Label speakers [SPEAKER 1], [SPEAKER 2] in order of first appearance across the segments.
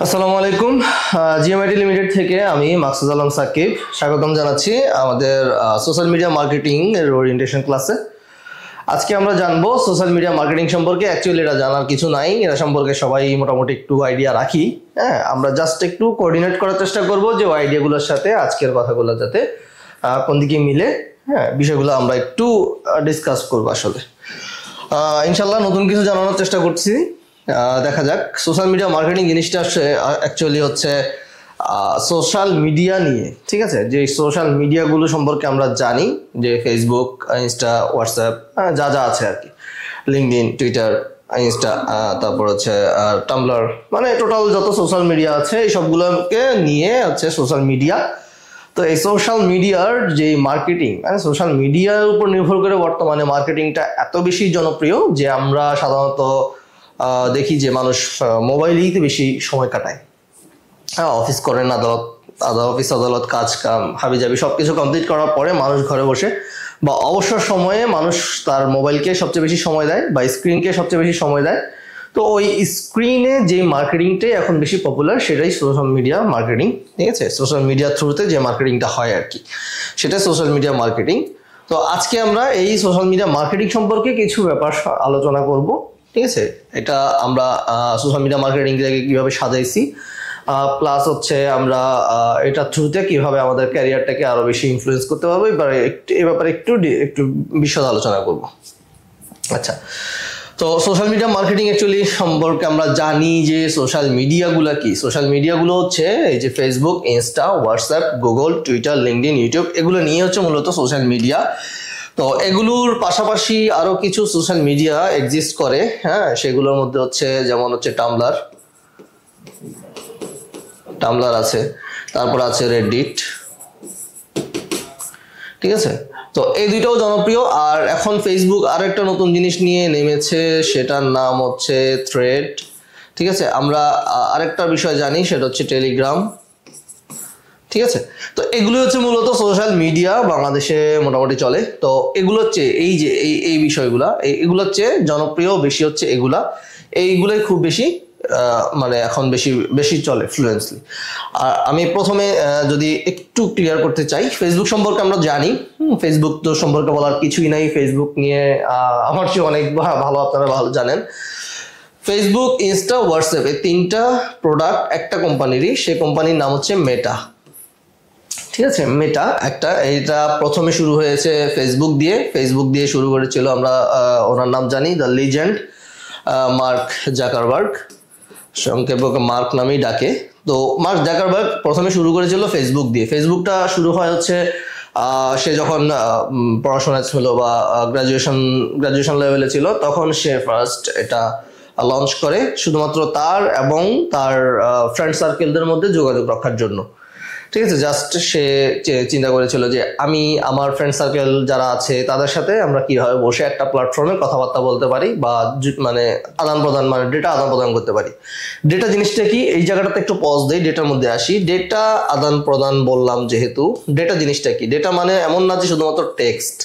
[SPEAKER 1] আসসালামু আলাইকুম। GMIT limited থেকে আমি মাকসুদ আলম সাকিব স্বাগতম জানাচ্ছি আমাদের সোশ্যাল মিডিয়া মার্কেটিং এর ওরিয়েন্টেশন ক্লাসে। আজকে আমরা জানবো সোশ্যাল মিডিয়া মার্কেটিং সম্পর্কে। অ্যাকচুয়ালি এটা জানার কিছু নাই, এটা সম্পর্কে সবাই মোটামুটি একটু আইডিয়া রাখি। হ্যাঁ, আমরা জাস্ট একটু কোঅর্ডিনেট করার চেষ্টা করব যে ওই আইডিয়াগুলোর সাথে আজকের কথাগুলো যাতে কোন দিকে মিলে। হ্যাঁ, বিষয়গুলো আমরা একটু ডিসকাস করবো। আসলে ইনশাল্লাহ নতুন কিছু জানানোর চেষ্টা করছি। দেখা যাক। সোশ্যাল মিডিয়া মার্কেটিং জিনিসটা অ্যাকচুয়ালি হচ্ছে সোশ্যাল মিডিয়া নিয়ে, ঠিক আছে? যে সোশ্যাল মিডিয়াগুলো সম্পর্কে আমরা জানি, যে ফেসবুক, ইনস্টা, হোয়াটসঅ্যাপ, যা যা আছে আর কি, লিঙ্কডইন, টুইটার, ইনস্টা, তারপর হচ্ছে টাম্বলার, মানে টোটাল যত সোশ্যাল মিডিয়া আছে এই সবগুলোকে নিয়ে হচ্ছে সোশ্যাল মিডিয়া। তো এই সোশ্যাল মিডিয়ার যে মার্কেটিং, মানে সোশ্যাল মিডিয়ার উপর নির্ভর করে বর্তমানে মার্কেটিংটা এত বেশি জনপ্রিয় যে আমরা সাধারণত দেখি যে মানুষ মোবাইলেই বেশি সময় কাটায়। হ্যাঁ, অফিস করেন, অফিস আদালত, কাজ কাম হাবিজাবি সবকিছু কমপ্লিট করার পরে মানুষ ঘরে বসে বা অবসর সময়ে মানুষ তার মোবাইলকে সবচেয়ে বেশি সময় দেয় বা স্ক্রিনকে সবচেয়ে বেশি সময় দেয়। তো ওই স্ক্রিনে যে মার্কেটিংটাই এখন বেশি পপুলার সেটাই সোশ্যাল মিডিয়া মার্কেটিং, ঠিক আছে? সোশ্যাল মিডিয়ার থ্রুতে যে মার্কেটিংটা হয় আর কি, সেটা সোশ্যাল মিডিয়া মার্কেটিং। তো আজকে আমরা এই সোশ্যাল মিডিয়া মার্কেটিং সম্পর্কে কিছু ব্যাপার আলোচনা করব, ঠিক আছে? এটা আমরা সোশ্যাল মিডিয়া মার্কেটিংটাকে কীভাবে সাজাইছি, প্লাস হচ্ছে আমরা এটা থ্রুতে কিভাবে আমাদের ক্যারিয়ারটাকে আরো বেশি ইনফ্লুয়েন্স করতে পারবো, এই ব্যাপারে একটু একটু বিশদ আলোচনা করব। আচ্ছা, তো সোশ্যাল মিডিয়া মার্কেটিং অ্যাকচুয়ালি সম্পর্কে আমরা জানি যে সোশ্যাল মিডিয়াগুলো কি। সোশ্যাল মিডিয়াগুলো হচ্ছে এই যে Facebook, Insta, WhatsApp, Google, Twitter, LinkedIn, YouTube, এগুলো নিয়ে হচ্ছে মূলত সোশ্যাল মিডিয়া। তো এগুলোর পাশাপাশি আরো কিছু সোশ্যাল মিডিয়া এক্সিস্ট করে। হ্যাঁ, সেগুলোর মধ্যে হচ্ছে যেমন হচ্ছে টাম্বলার আছে, তারপর আছে রেডিট, ঠিক আছে? তো এই দুইটাও জনপ্রিয়। আর এখন ফেসবুক আর একটা নতুন জিনিস নিয়ে নেমেছে, সেটার নাম হচ্ছে থ্রেড, ঠিক আছে? আমরা আরেকটা বিষয় জানি, সেটা হচ্ছে টেলিগ্রাম, ঠিক আছে? তো এগুলো হচ্ছে মূলত সোশ্যাল মিডিয়া বাংলাদেশে মোটামুটি চলে। তো এগুলো হচ্ছে এই যে এই বিষয়গুলা, এগুলো হচ্ছে জনপ্রিয় বেশি, হচ্ছে এইগুলোই খুব বেশি মানে এখন বেশি বেশি চলে ফ্লুয়েন্সলি। আর আমি প্রথমে যদি একটু ক্লিয়ার করতে চাই, ফেসবুক সম্পর্কে আমরা জানি, ফেসবুক তো সম্পর্কে বলার কিছুই নাই। ফেসবুক নিয়ে আমার চেয়ে অনেক ভালো আপনারা ভালো জানেন। ফেসবুক, ইনস্টা, হোয়াটসঅ্যাপ, এই তিনটা প্রোডাক্ট একটা কোম্পানিরই, সে কোম্পানির নাম হচ্ছে মেটা, ঠিক আছে? মেটা একটা, এটা প্রথমে শুরু হয়েছে ফেসবুক দিয়ে শুরু করেছিল। আমরা ওনার নাম জানি, দ্য লিজেন্ড মার্ক জাকারবার্গ, সংক্ষেপে মার্ক নামেই ডাকে। তো মার্ক জাকারবার্গ প্রথমে শুরু করেছিল ফেসবুক দিয়ে। ফেসবুকটা শুরু হয় হচ্ছে সে যখন পড়াশোনা ছিল বা গ্রাজুয়েশন লেভেলে ছিল, তখন সে ফার্স্ট এটা লঞ্চ করে শুধুমাত্র তার এবং তার ফ্রেন্ড সার্কেলদের মধ্যে যোগাযোগ রাখার জন্য, ঠিক আছে? জাস্ট সে চিন্তা করেছিল যে আমি আমার ফ্রেন্ড সার্কেল যারা আছে তাদের সাথে আমরা কিভাবে বসে একটা প্ল্যাটফর্মে কথাবার্তা বলতে পারি বা মানে আদান প্রদান, মানে ডেটা আদান প্রদান করতে পারি। ডেটা জিনিসটা কি, এই জায়গাটাতে একটু পজ দেই, ডেটার মধ্যে আসি। ডেটা আদান প্রদান বললাম যেহেতু, ডেটা জিনিসটা কি? ডেটা মানে এমন না যে শুধুমাত্র টেক্সট,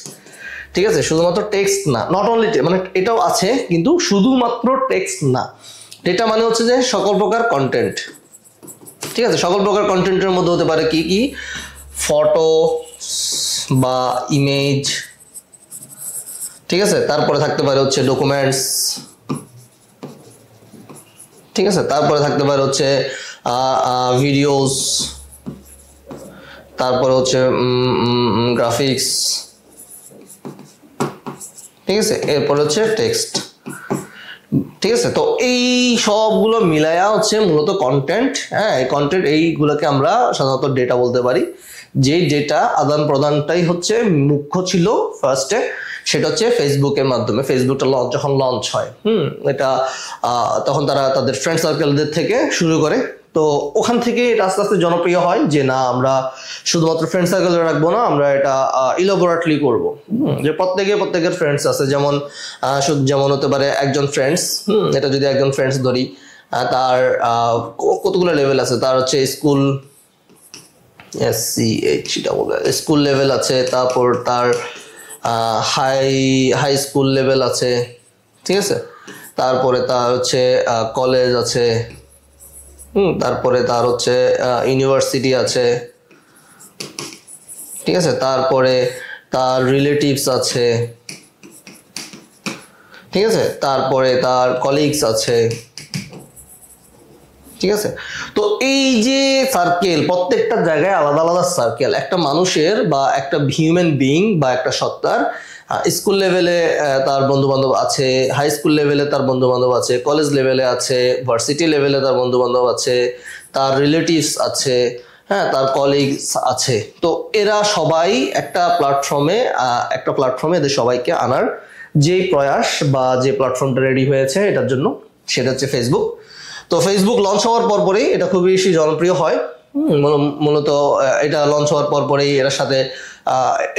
[SPEAKER 1] ঠিক আছে? শুধুমাত্র টেক্সট না, নট অনলি, মানে এটাও আছে কিন্তু শুধুমাত্র টেক্সট না। ডেটা মানে হচ্ছে যে সকল প্রকার কন্টেন্ট, ঠিক আছে? সকল প্রকার কন্টেন্টের মধ্যে হতে পারে কি কি, ফটো বা ইমেজ, ঠিক আছে? তারপরে থাকতে পারে হচ্ছে ডকুমেন্টস, ঠিক আছে? তারপরে থাকতে পারে হচ্ছে ভিডিওস, তারপরে হচ্ছে গ্রাফিক্স, ঠিক আছে? এরপরে হচ্ছে টেক্সট, ঠিক আছে? তো এই সবগুলো মিলায়া হচ্ছে মূলত কন্টেন্ট। হ্যাঁ, এই কন্টেন্ট, এইগুলোকে আমরা সাধারণত ডেটা বলতে পারি। যে ডেটা আদান প্রদানটাই হচ্ছে মুখ্য ছিল ফার্স্টে, সেটা হচ্ছে ফেসবুকের মাধ্যমে। ফেসবুকটা যখন লঞ্চ হয়, এটা তখন তারা তাদের ফ্রেন্ড সার্কেলদের থেকে শুরু করে। তো ওখান থেকে এটা আস্তে আস্তে জনপ্রিয় হয় যে না, আমরা শুধুমাত্র ফ্রেন্ড সার্কেলে রাখবো না, আমরা এটা ইলাবোরেটলি করবো। যে প্রত্যেকের ফ্রেন্ডস আছে, যেমন হতে পারে একজন ফ্রেন্ডস, এটা যদি একজন ফ্রেন্ডস ধরি, তার কতগুলো লেভেল আছে, তার হচ্ছে স্কুল লেভেল আছে, তারপর তার হাই স্কুল লেভেল আছে, ঠিক আছে? তারপরে তার হচ্ছে কলেজ আছে, তারপরে তার হচ্ছে ইউনিভার্সিটি আছে, ঠিক আছে, তারপরে তার রিলেটিভস আছে, ঠিক আছে, তারপরে তার কলিগস আছে, ঠিক আছে। তো এই যে সার্কেল, প্রত্যেকটা জায়গায় আলাদা আলাদা সার্কেল, একটা মানুষের বা একটা হিউম্যান বিইং বা একটা সত্তার স্কুল লেভেলে তার বন্ধু বান্ধব আছে, হাই স্কুল লেভেলে তার বন্ধু বান্ধব আছে, কলেজ লেভেলে আছে, ভার্সিটি লেভেলে তার বন্ধু বান্ধব আছে, তার রিলেটিভস আছে, হ্যাঁ, তার কলিগস আছে। তো এরা সবাই একটা প্ল্যাটফর্মে এদের সবাইকে আনার যে প্রয়াস বা যে প্ল্যাটফর্মটা রেডি হয়েছে এটার জন্য, সেটা হচ্ছে ফেসবুক। তো ফেসবুক লঞ্চ হওয়ার পরপরই এটা খুবই বেশি জনপ্রিয় হয়। মূলত এটা লঞ্চ হওয়ার পরপরই এর সাথে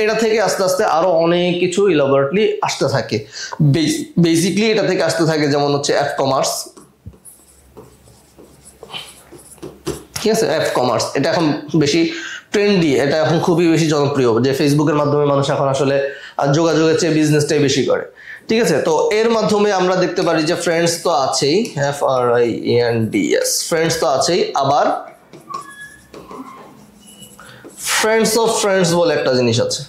[SPEAKER 1] এটা থেকে আস্তে আস্তে আরো অনেক কিছু ইলাবোরেটলি আসতে থাকে। বেসিকলি এটা থেকে আসতে থাকে যেমন হচ্ছে অ্যাপ কমার্স, ঠিক আছে। অ্যাপ কমার্স এটা এখন বেশি ট্রেন্ডি, এটা এখন খুবই বেশি জনপ্রিয়, যে ফেসবুকের মাধ্যমে মানুষ এখন আসলে যোগাযোগের চেয়ে বিজনেসটাই বেশি করে, ঠিক আছে। তো এর মাধ্যমে আমরা দেখতে পারি যে ফ্রেন্ডস তো আছেই, FRIENDS, ফ্রেন্ডস তো আছেই, আবার ফ্রেন্ডস অফ ফ্রেন্ডস বলে একটা জিনিস আছে,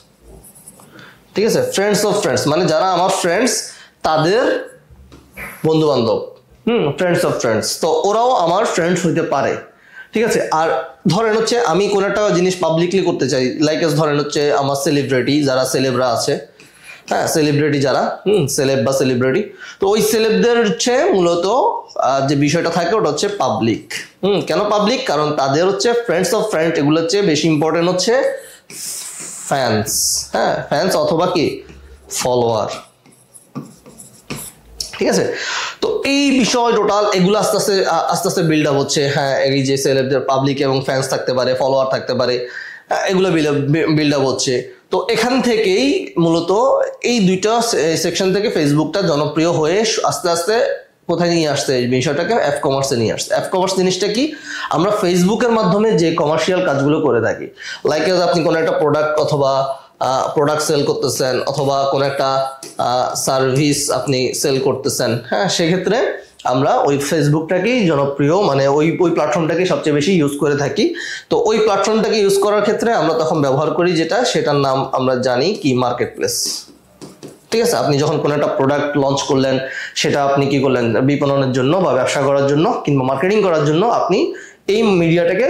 [SPEAKER 1] ঠিক আছে। ফ্রেন্ডস অফ ফ্রেন্ডস মানে যারা আমার ফ্রেন্ডস তাদের বন্ধু বান্ধব, ফ্রেন্ডস অফ ফ্রেন্ডস, তো ওরাও আমার ফ্রেন্ডস হইতে পারে, ঠিক আছে। আর ধরেন হচ্ছে আমি কোনো একটা জিনিস পাবলিকলি করতে চাই, লাইক ধরেন হচ্ছে আমার সেলিব্রিটি, যারা সেলেবরা আছে, হ্যাঁ, সেলিব্রিটি যারা সেলেব বা সেলিব্রিটি, তো ওই সেলেবদের হচ্ছে মূলত যে বিষয়টা থাকে ওটা হচ্ছে পাবলিক। কেন পাবলিক? কারণ তাদের হচ্ছে ফ্রেন্ডস অফ ফ্রেন্ড, এগুলো হচ্ছে বেশি ইম্পর্টেন্ট হচ্ছে ফ্যান্স, হ্যাঁ, ফ্যান্স অথবা কি ফলোয়ার, ঠিক আছে। তো এই বিষয় টোটাল এগুলো আস্তে আস্তে বিল্ড আপ হচ্ছে, হ্যাঁ, এই যে সেলেবদের পাবলিক এবং ফ্যান্স থাকতে পারে, ফলোয়ার থাকতে পারে, এগুলো বিল্ড আপ হচ্ছে। তো এখান থেকেই মূলত এই দুইটা সেকশন থেকে ফেসবুকটা জনপ্রিয় হয়ে আস্তে আস্তে কোথায় নিয়ে আসছে, এই বিষয়টাকে অ্যাপ কমার্সে নিয়ে আসছে। অ্যাপ কমার্স জিনিসটা কি? আমরা ফেসবুকের মাধ্যমে যে কমার্শিয়াল কাজগুলো করে থাকি, লাইক আপনি কোনো একটা প্রোডাক্ট অথবা প্রোডাক্ট সেল করতেছেন, অথবা কোনো একটা সার্ভিস আপনি সেল করতেছেন, হ্যাঁ, সেক্ষেত্রে আমরা ওই ফেসবুকটাকেই জনপ্রিয়, মানে ওই প্ল্যাটফর্মটাকে সবচেয়ে বেশি ইউজ করে থাকি। তো ওই প্ল্যাটফর্মটাকে ইউজ করার ক্ষেত্রে আমরা তখন ব্যবহার করি সেটার নাম আমরা জানি কি মার্কেট প্লেস, ঠিক আছে। আপনি যখন কোনো একটা প্রোডাক্ট লঞ্চ করলেন, সেটা আপনি কি করলেন, বিপণনের জন্য বা ব্যবসা করার জন্য কিংবা মার্কেটিং করার জন্য আপনি এই মিডিয়াটাকে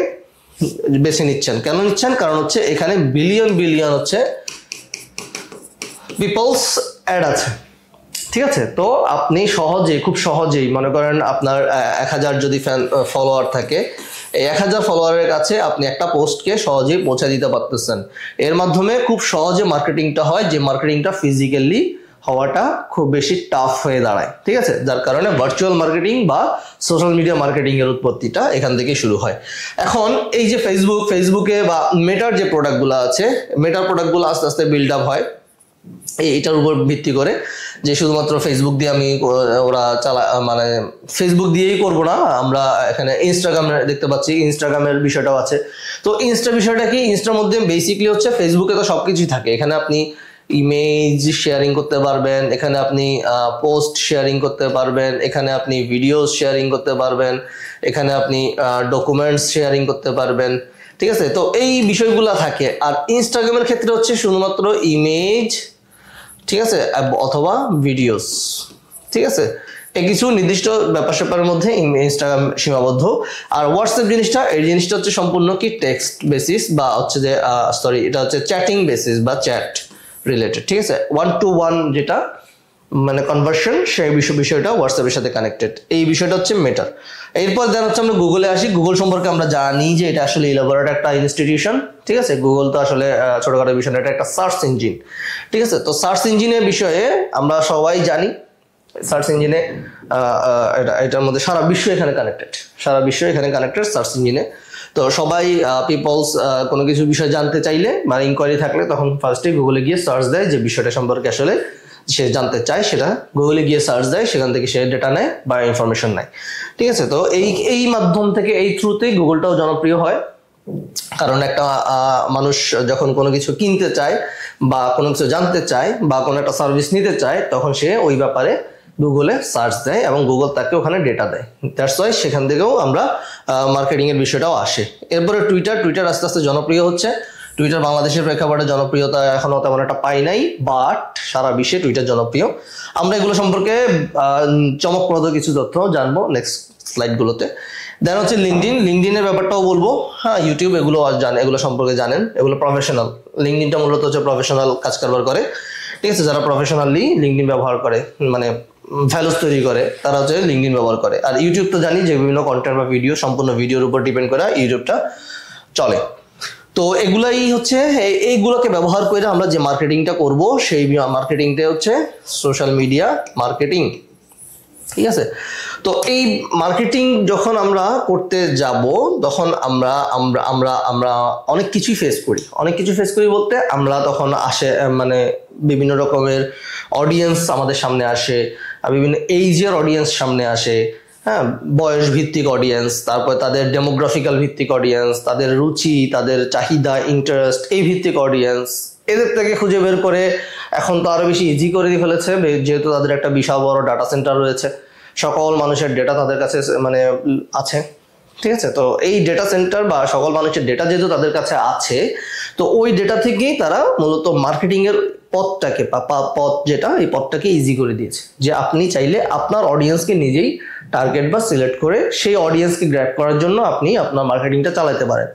[SPEAKER 1] বেছে নিচ্ছেন। কেন নিচ্ছেন? কারণ হচ্ছে এখানে বিলিয়ন হচ্ছে পিপলস অ্যাড আছে, ঠিক আছে। তো আপনি খুব সহজেই মনে করেন আপনার 1000 যদি ফলোয়ার থাকে, এই 1000 ফলোয়ারের কাছে আপনি একটা পোস্টকে সহজেই পৌঁছে দিতে পারতেছেন। এর মাধ্যমে খুব সহজে মার্কেটিংটা হয়, যে মার্কেটিংটা ফিজিক্যালি হওয়াটা খুব বেশি টাফ হয়ে দাঁড়ায়, ঠিক আছে। যার কারণে ভার্চুয়াল মার্কেটিং বা সোশ্যাল মিডিয়া মার্কেটিং এর উৎপত্তিটা এখান থেকে শুরু হয়। এখন এই যে ফেসবুকে বা মেটার যে প্রোডাক্টগুলো আছে, মেটার প্রোডাক্টগুলো আস্তে আস্তে বিল্ড আপ হয় এইটার উপর ভিত্তি করে, যে শুধুমাত্র ফেসবুক দিয়ে আমি ওরা মানে ফেসবুক দিয়েই করব না, আমরা এখানে ইনস্টাগ্রাম দেখতে পাচ্ছি, ইনস্টাগ্রামের বিষয়টাও আছে। তো বিষয়টা কি? ইনস্টার মধ্যে বেসিকলি হচ্ছে, ফেসবুকে তো সবকিছুই থাকে, এখানে আপনি ইমেজ শেয়ারিং করতে পারবেন, এখানে আপনি পোস্ট শেয়ারিং করতে পারবেন, এখানে আপনি ভিডিও শেয়ারিং করতে পারবেন, এখানে আপনি ডকুমেন্টস শেয়ারিং করতে পারবেন, ঠিক আছে। তো এই বিষয়গুলো থাকে। আর ইনস্টাগ্রামের ক্ষেত্রে হচ্ছে শুধুমাত্র ইমেজ, ঠিক আছে, অথবা ভিডিওস, ঠিক আছে। এই কিছু নির্দিষ্ট ব্যাপার স্যাপারের মধ্যে ইনস্টাগ্রাম সীমাবদ্ধ। আর হোয়াটসঅ্যাপ এই জিনিসটা হচ্ছে সম্পূর্ণ কি টেক্সট বেসিস, বা হচ্ছে যে এটা হচ্ছে চ্যাটিং বেসিস বা চ্যাট রিলেটেড, ঠিক আছে। 1-to-1 যেটা মানে কনভার্সন, সেই বিষয়টা হোয়াটসঅ্যাপের সাথে কানেক্টেড। এই বিষয়টা হচ্ছে মেটার। এরপর দেন হচ্ছে আমরা গুগলে আসি। গুগল সম্পর্কে আমরা জানি যে এটা আসলে ইলাবোরেট একটা ইনস্টিটিউশন, ঠিক আছে। গুগল তো আসলে ছোটখাটো বিষয় না, এটা একটা সার্চ ইঞ্জিন, ঠিক আছে। তো সার্চ ইঞ্জিনের বিষয়ে আমরা সবাই জানি, সার্চ ইঞ্জিনে এটার মধ্যে সারা বিশ্ব এখানে কানেক্টেড, সার্চ ইঞ্জিনে। তো সবাই পিপলস কোনো কিছু বিষয় জানতে চাইলে বা ইনকোয়ারি থাকলে তখন ফার্স্টে গুগলে গিয়ে সার্চ দেয়, যে বিষয়টা সম্পর্কে আসলে সে জানতে চায়, সেটা গুগলে গিয়ে সার্চ দেয়, সেখান থেকে সে ডেটা নেয় বা ইনফরমেশন নেয়, ঠিক আছে। তো এই মাধ্যম থেকে, এই থ্রুতেই গুগলটাও জনপ্রিয় হয়। কারণ একটা মানুষ যখন কোনো কিছু কিনতে চায় বা কোনো কিছু জানতে চায় বা কোনো একটা সার্ভিস নিতে চায়, তখন সে ওই ব্যাপারে গুগলে সার্চ দেয় এবং গুগল তাকে ওখানে ডেটা দেয়। দ্যাটস ওয়াই সেখান থেকেও আমরা মার্কেটিংয়ের বিষয়টাও আসে। এরপরে টুইটার আস্তে আস্তে জনপ্রিয় হচ্ছে। টুইটার বাংলাদেশের প্রেক্ষাপটে জনপ্রিয়তা এখনও তেমন একটা পাই নাই, বাট সারা বিশ্বে টুইটার জনপ্রিয়। আমরা এগুলো সম্পর্কে চমকপ্রদ কিছু তথ্য জানবো নেক্সট স্লাইডগুলোতে। দেন হচ্ছে লিঙ্কডিনের ব্যাপারটাও বলবো। হ্যাঁ, ইউটিউব এগুলো এগুলো সম্পর্কে জানেন, এগুলো প্রফেশনাল। লিঙ্কডিনটা মূলত হচ্ছে প্রফেশনাল কাজ কারবার করে, ঠিক আছে। যারা প্রফেশনালি লিঙ্কডিন ব্যবহার করে, মানে ভ্যালুস তৈরি করে, তারা হচ্ছে লিঙ্কডিন ব্যবহার করে। আর ইউটিউব তো জানি যে বিভিন্ন কন্টেন্ট বা ভিডিও, সম্পূর্ণ ভিডিওর উপর ডিপেন্ড করে ইউটিউবটা চলে। তো এগুলাই হচ্ছে, এইগুলোকে ব্যবহার করে আমরা যে মার্কেটিংটা করব, সেই মার্কেটিংটা হচ্ছে সোশ্যাল মিডিয়া মার্কেটিং, ঠিক আছে। তো এই মার্কেটিং যখন আমরা করতে যাব, তখন আমরা আমরা আমরা আমরা অনেক কিছুই ফেস করি বলতে আমরা তখন মানে বিভিন্ন রকমের অডিয়েন্স আমাদের সামনে আসে, বিভিন্ন এইজের অডিয়েন্স সামনে আসে। হ্যাঁ, বয়স ভিত্তিক অডিয়েন্স, তারপর তাদের ডেমোগ্রাফিক্যাল ভিত্তিক অডিয়েন্স, তাদের রুচি, তাদের চাহিদা, ইন্টারেস্ট, এই ভিত্তিক অডিয়েন্স। এদের থেকে খুঁজে বের করে এখন তো আরো বেশি ইজি করে দিয়ে ফেলেছে, যেহেতু তাদের একটা বিশাল বড় ডাটা সেন্টার রয়েছে, সকল মানুষের ডেটা তাদের কাছে মানে আছে, ঠিক আছে। তো এই ডেটা সেন্টার বা সকল মানুষের ডেটা যেহেতু তাদের কাছে আছে, তো ওই ডেটা থেকেই তারা মূলত মার্কেটিং এর পথটাকে যেটা, এই পথটাকে ইজি করে দিয়েছে, যে আপনি চাইলে আপনার অডিয়েন্সকে নিজেই টার্গেট বা সিলেক্ট করে সেই অডিয়েন্সকে গ্র্যাব করার জন্য আপনি আপনার মার্কেটিংটা চালাতে পারেন,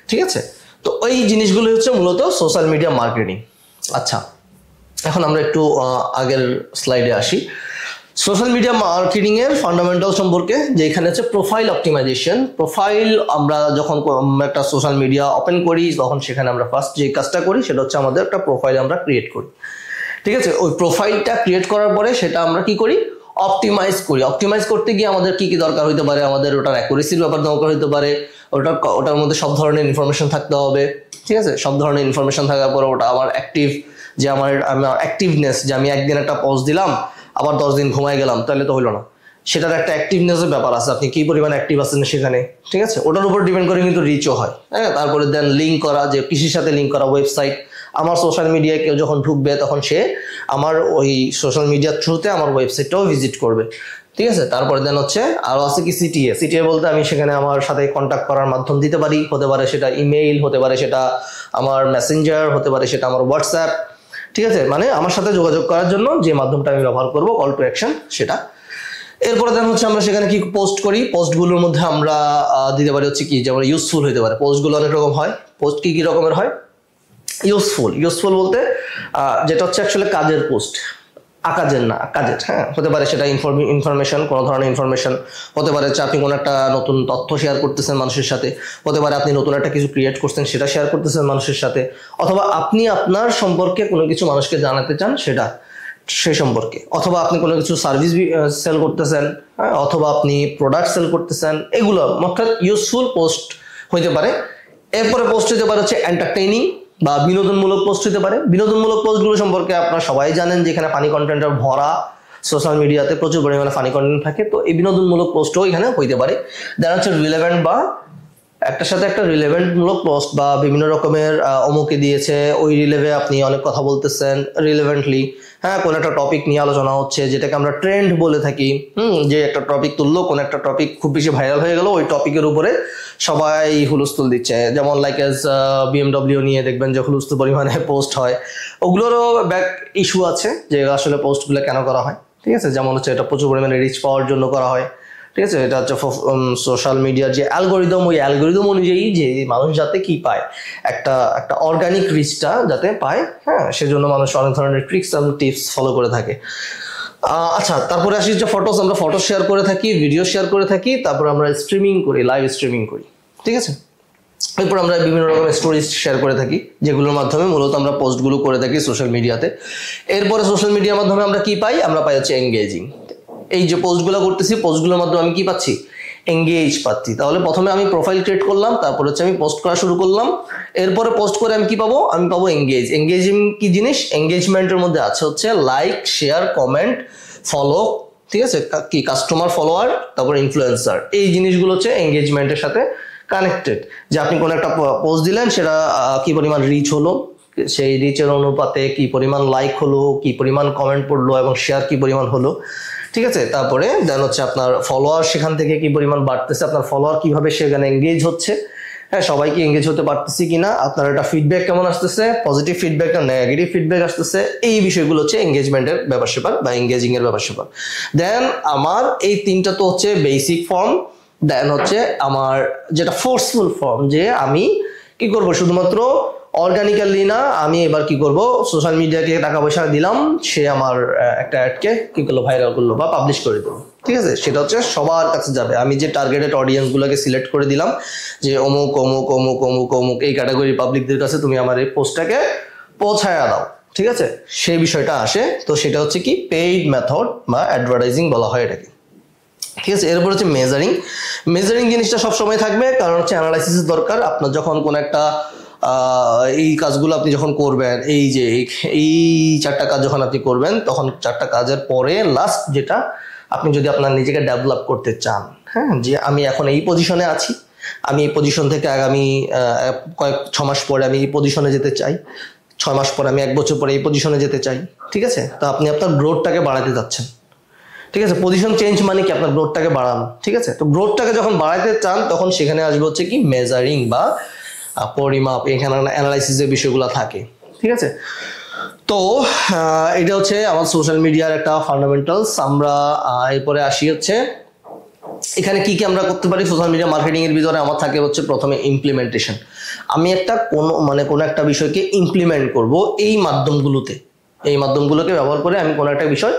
[SPEAKER 1] ঠিক আছে। তো ওই জিনিসগুলো হচ্ছে মূলত সোশ্যাল মিডিয়া মার্কেটিং। আচ্ছা, এখন আমরা একটু আগের স্লাইডে আসি। সোশ্যাল মিডিয়া মার্কেটিং এর ফান্ডামেন্টাল সম্পর্কে, যে এখানে হচ্ছে প্রোফাইল অপটিমাইজেশন। প্রোফাইল আমরা যখন একটা সোশ্যাল মিডিয়া ওপেন করি, তখন সেখানে আমরা ফার্স্ট যে কাজটা করি সেটা হচ্ছে আমাদের একটা প্রোফাইল আমরা ক্রিয়েট করি, ঠিক আছে। ওই প্রোফাইলটা ক্রিয়েট করার পরে সেটা আমরা কি করি, অপটিমাইজ করি। অপটিমাইজ করতে গিয়ে আমাদের কি কি দরকার হইতে পারে, আমাদের ওটার অ্যাকুরেসির ব্যাপার দরকার হইতে পারে, ওটার মধ্যে সব ধরনের ইনফরমেশন থাকতে হবে, ঠিক আছে। সব ধরনের ইনফরমেশন থাকার পরে ওটা আমার অ্যাক্টিভ, যে আমার অ্যাক্টিভনেস, যে আমি একদিন একটা পোস্ট দিলাম আবার 10 দিন ঘুমাই গেলাম, তাহলে তো হইলো না। সেটার একটা অ্যাক্টিভনেসের ব্যাপার আছে, আপনি কি পরিমাণ অ্যাক্টিভ আছেন সেখানে, ঠিক আছে। ওটার উপর ডিপেন্ড করে কিন্তু রিচও হয়। হ্যাঁ, তারপরে দেন লিঙ্ক করা, যে কৃষির সাথে লিঙ্ক করা ওয়েবসাইট। আমার সোশ্যাল মিডিয়ায় কেউ যখন ঢুকবে, তখন সে আমার ওই সোশ্যাল মিডিয়ার থ্রুতে আমার ওয়েবসাইটটাও ভিজিট করবে, ঠিক আছে। তারপরে দেন হচ্ছে আরো আছে কি সিটিএ বলতে আমি সেখানে আমার সাথে কন্ট্যাক্ট করার মাধ্যম দিতে পারি, হতে পারে সেটা ইমেইল, হতে পারে সেটা আমার মেসেঞ্জার, হতে পারে সেটা আমার হোয়াটসঅ্যাপ, ঠিক আছে। মানে আমার সাথে যোগাযোগ করার জন্য যে মাধ্যমটা আমি ব্যবহার করব, কল টু অ্যাকশন, সেটা। এরপরে দেন হচ্ছে আমরা সেখানে কি পোস্ট করি, পোস্টগুলোর মধ্যে আমরা দিতে পারি হচ্ছে কি, যেমন ইউজফুল হতে পারে। পোস্টগুলো অনেক রকম হয়। পোস্ট কি কি রকমের হয়? ইউজফুল বলতে যেটা হচ্ছে অ্যাকচুয়ালি কাজের পোস্ট, আকাজের না, কাজের। হ্যাঁ, হতে পারে সেটা ইনফরমেশন, কোনো ধরনের ইনফরমেশন হতে পারে, আপনি কোনো একটা নতুন তথ্য শেয়ার করতেছেন মানুষের সাথে, হতে পারে আপনি নতুন একটা কিছু ক্রিয়েট করছেন সেটা শেয়ার করতেছেন মানুষের সাথে, অথবা আপনি আপনার সম্পর্কে কোনো কিছু মানুষকে জানাতে চান সেটা, সে সম্পর্কে, অথবা আপনি কোনো কিছু সার্ভিস সেল করতেছেন, অথবা আপনি প্রোডাক্ট সেল করতেছেন, এগুলো অর্থাৎ ইউজফুল পোস্ট হইতে পারে। এরপরে পোস্ট হইতে পারে হচ্ছে এন্টারটেইনিং বা বিনোদনমূলক পোস্ট হতে পারে। বিনোদনমূলক পোস্টগুলো সম্পর্কে আপনারা সবাই জানেন, যেখানে ফানি কন্টেন্টের ভরা, সোশ্যাল মিডিয়াতে প্রচুর পরিমাণে ফানি কন্টেন্ট থাকে, তো এই বিনোদনমূলক পোস্টও এখানে হইতে পারে। যারা হচ্ছে রিলেভেন্ট বা একটার সাথে একটা রিলেভেন্ট মূলক পোস্ট, বা বিভিন্ন রকমের অমুকে দিয়েছে, ওই রিলেভে আপনি অনেক কথা বলতেছেন রিলেভেন্টলি। হ্যাঁ, কোন একটা টপিক নিয়ে আলোচনা হচ্ছে, যেটাকে আমরা ট্রেন্ড বলে থাকি। যে একটা টপিক তুললো, কোন একটা টপিক খুব বেশি ভাইরাল হয়ে গেল, ওই টপিকের উপরে সবাই হুলস্থুল দিচ্ছে। যেমন লাইক এজ BMW নিয়ে দেখবেন যে হুলস্থুল পরিমাণে পোস্ট হয়। ওগুলোরও ব্যাক ইস্যু আছে, যে আসলে পোস্টগুলো কেন করা হয়, ঠিক আছে। যেমন হচ্ছে এটা প্রচুর পরিমাণে রিচ পাওয়ার জন্য করা হয়, ঠিক আছে। এটা হচ্ছে সোশ্যাল মিডিয়ার যে অ্যালগোরিদম, ওই অ্যালগোরিদম অনুযায়ী যে মানুষ যাতে কি পায়, একটা অর্গানিক রিচটা যাতে পায়, হ্যাঁ, সেজন্য মানুষ অনেক ধরনের ট্রিক্স এবং টিপস ফলো করে থাকে। আচ্ছা, তারপরে আসি যে ফটোস, আমরা ফটো শেয়ার করে থাকি, ভিডিও শেয়ার করে থাকি, তারপর আমরা স্ট্রিমিং করি, লাইভ স্ট্রিমিং করি, ঠিক আছে। এরপর আমরা বিভিন্ন রকমের স্টোরিজ শেয়ার করে থাকি, যেগুলোর মাধ্যমে মূলত আমরা পোস্টগুলো করে থাকি সোশ্যাল মিডিয়াতে। এরপরে সোশ্যাল মিডিয়ার মাধ্যমে আমরা কি পাই? আমরা পাই হচ্ছে এঙ্গেজিং। এই যে পোস্টগুলো করতেছি, পোস্টগুলোর মাধ্যমে আমি কি পাচ্ছি? এঙ্গেজ পাচ্ছি। তাহলে প্রথমে আমি প্রোফাইল ক্রিয়েট করলাম, তারপর হচ্ছে আমি পোস্ট করা শুরু করলাম। এরপরে পোস্ট করে আমি কি পাবো? আমি পাবো এঙ্গেজ। এঙ্গেজিং কি জিনিস? এঙ্গেজমেন্টের মধ্যে আছে হচ্ছে লাইক, শেয়ার, কমেন্ট, ফলো, ঠিক আছে, কি কাস্টমার, ফলোয়ার, তারপর ইনফ্লুয়েন্সার। এই জিনিসগুলো হচ্ছে এঙ্গেজমেন্টের সাথে কানেক্টেড। যে আপনি কোনো একটা পোস্ট দিলেন, সেটা কি পরিমাণ রিচ হলো, সেই রিচের অনুপাতে কি পরিমাণ লাইক হলো, কি পরিমাণ কমেন্ট পড়লো এবং শেয়ার কি পরিমাণ হলো, ঠিক আছে। তারপরে দেন হচ্ছে আপনার ফলোয়ার সেখান থেকে কি পরিমাণ বাড়তেছে, আপনার ফলোয়ার কিভাবে সেখানে এঙ্গেজ হচ্ছে, হ্যাঁ সবাইকে এঙ্গেজ হতে পারতেছি কিনা, আপনার একটা ফিডব্যাক কেমন আসতেছে, পজিটিভ ফিডব্যাক না নেগেটিভ ফিডব্যাক আসতেছে, এই বিষয়গুলো হচ্ছে এঙ্গেজমেন্টের ব্যাপার স্যাপার বা এঙ্গেজিং এর ব্যাপার স্যাপার। দেন আমার এই তিনটা তো হচ্ছে বেসিক ফর্ম। দেন হচ্ছে আমার যেটা ফোর্সফুল ফর্ম, যে আমি কি করব শুধুমাত্র অর্গানিক্যালি না, আমি এবার কি করব সোশ্যাল মিডিয়াকে টাকা পয়সা দিলাম, সে আমার একটা অ্যাডকে কি করলো ভাইরাল করলো বা পাবলিশ করে দিল, ঠিক আছে। সেটা হচ্ছে সবার কাছে যাবে, আমি যে টার্গেটেড অডিয়েন্স গুলোকে সিলেক্ট করে দিলাম যে অমুক অমুক অমুক অমুক অমুক এই ক্যাটাগরি পাবলিকদের কাছে তুমি আমার এই পোস্টটাকে পৌঁছায়া দাও, ঠিক আছে, সেই বিষয়টা আসে। তো সেটা হচ্ছে কি পেইড মেথড বা অ্যাডভার্টাইজিং বলা হয় এটাকে, ঠিক আছে। এরপর হচ্ছে মেজারিং। মেজারিং জিনিসটা সবসময় থাকবে, কারণ হচ্ছে অ্যানালাইসিস দরকার। আপনার যখন কোন একটা এই কাজগুলো আপনি যখন করবেন, এই যে এই 4টা কাজ যখন আপনি করবেন, তখন 4টা কাজের পরে লাস্ট যেটা আপনি যদি আপনার নিজেকে ডেভেলপ করতে চান, হ্যাঁ, যে আমি এখন এই পজিশনে আছি, আমি এই পজিশন থেকে আগামী 6 মাস পরে আমি এই পজিশনে যেতে চাই, 6 মাস পরে আমি 1 বছর পরে এই পজিশনে যেতে চাই, ঠিক আছে। তো আপনি আপনার গ্রোথটাকে বাড়াতে যাচ্ছেন, ঠিক আছে। পজিশন চেঞ্জ মানে কি আপনার গ্রোথটাকে বাড়ানো, ঠিক আছে। তো গ্রোথটাকে যখন বাড়াতে চান তখন সেখানে আসবে হচ্ছে কি মেজারিং বা পরিমাপ, এখানে অ্যানালাইসিসের বিষয়গুলো থাকে, ঠিক আছে। তো এটা হচ্ছে আমার সোশ্যাল মিডিয়ার একটা ফান্ডামেন্টালস। আমরা এরপরে আসি হচ্ছে এখানে কি কি আমরা করতে পারি সোশ্যাল মিডিয়া মার্কেটিং এর ভিতরে। আমার থাকে হচ্ছে প্রথমে ইমপ্লিমেন্টেশন। আমি একটা কোনো একটা বিষয়কে ইমপ্লিমেন্ট করব এই মাধ্যমগুলোতে, এই মাধ্যমগুলোকে ব্যবহার করে আমি কোনো একটা বিষয়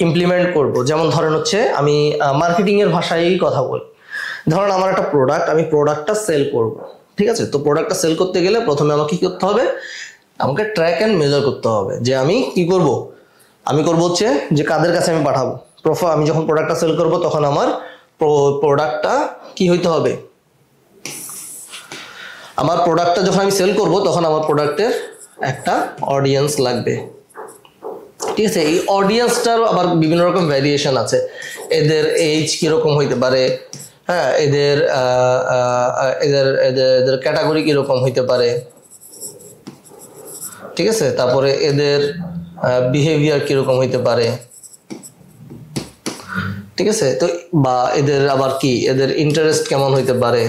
[SPEAKER 1] ইমপ্লিমেন্ট করব। যেমন ধরেন হচ্ছে আমি মার্কেটিং এর ভাষায় কথা বলি, ধরেন আমার একটা প্রোডাক্ট, আমি প্রোডাক্টটা সেল করব, ঠিক আছে। তো প্রোডাক্টটা সেল করতে গেলে প্রথমে আমাকে কি করতে হবে, আমাকে ট্র্যাক অ্যান্ড মেজার করতে হবে যে আমি কি করব, আমি করব হচ্ছে যে কাদের কাছে আমি পাঠাবো। আমি যখন প্রোডাক্টটা সেল করব তখন আমার প্রোডাক্টটা কি হইতে হবে, আমার প্রোডাক্টটা যখন আমি সেল করব তখন আমার প্রোডাক্টের একটা অডিয়েন্স লাগবে, ঠিক আছে। এই অডিয়েন্সটার আবার বিভিন্ন রকম ভ্যারিয়েশন আছে, এদের এজ কিরকম হইতে পারে, হ্যাঁ, এদের এদের এদের ক্যাটাগরি কিরকম হইতে পারে, ঠিক আছে। তারপরে এদের বিহেভিয়ার কিরকম হইতে পারে, ঠিক আছে। তো বা এদের আবার কি এদের ইন্টারেস্ট কেমন হইতে পারে,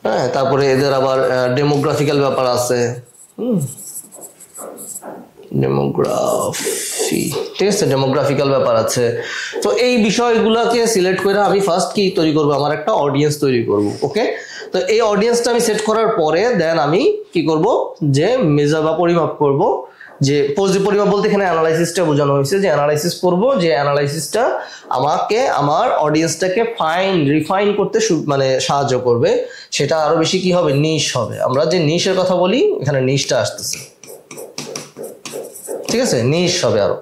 [SPEAKER 1] হ্যাঁ। তারপরে এদের আবার ডেমোগ্রাফিক্যাল ব্যাপার আছে, ডেমোগ্রাফি, ঠিক আছে, ডেমোগ্রাফিক্যাল ব্যাপার আছে। তো এই বিষয়গুলোকে সিলেক্ট করে আমি ফার্স্ট কি তৈরি করব, আমার একটা অডিয়েন্স তৈরি করব, ওকে। তো এই অডিয়েন্সটা আমি সেট করার পরে দেন আমি কি করব, যে মেজার বা পরিমাপ করব, যে পরিমাপ বলতে এখানে অ্যানালাইসিসটা বোঝানো হয়েছে, যে অ্যানালাইসিস করব, যে অ্যানালাইসিসটা আমাকে আমার অডিয়েন্সটাকে রিফাইন করতে মানে সাহায্য করবে, সেটা আরো বেশি কি হবে, নিশ হবে। আমরা যে নিশের কথা বলি এখানে নিশটা আসতেছে, ঠিক আছে, নিশ হবে আরো।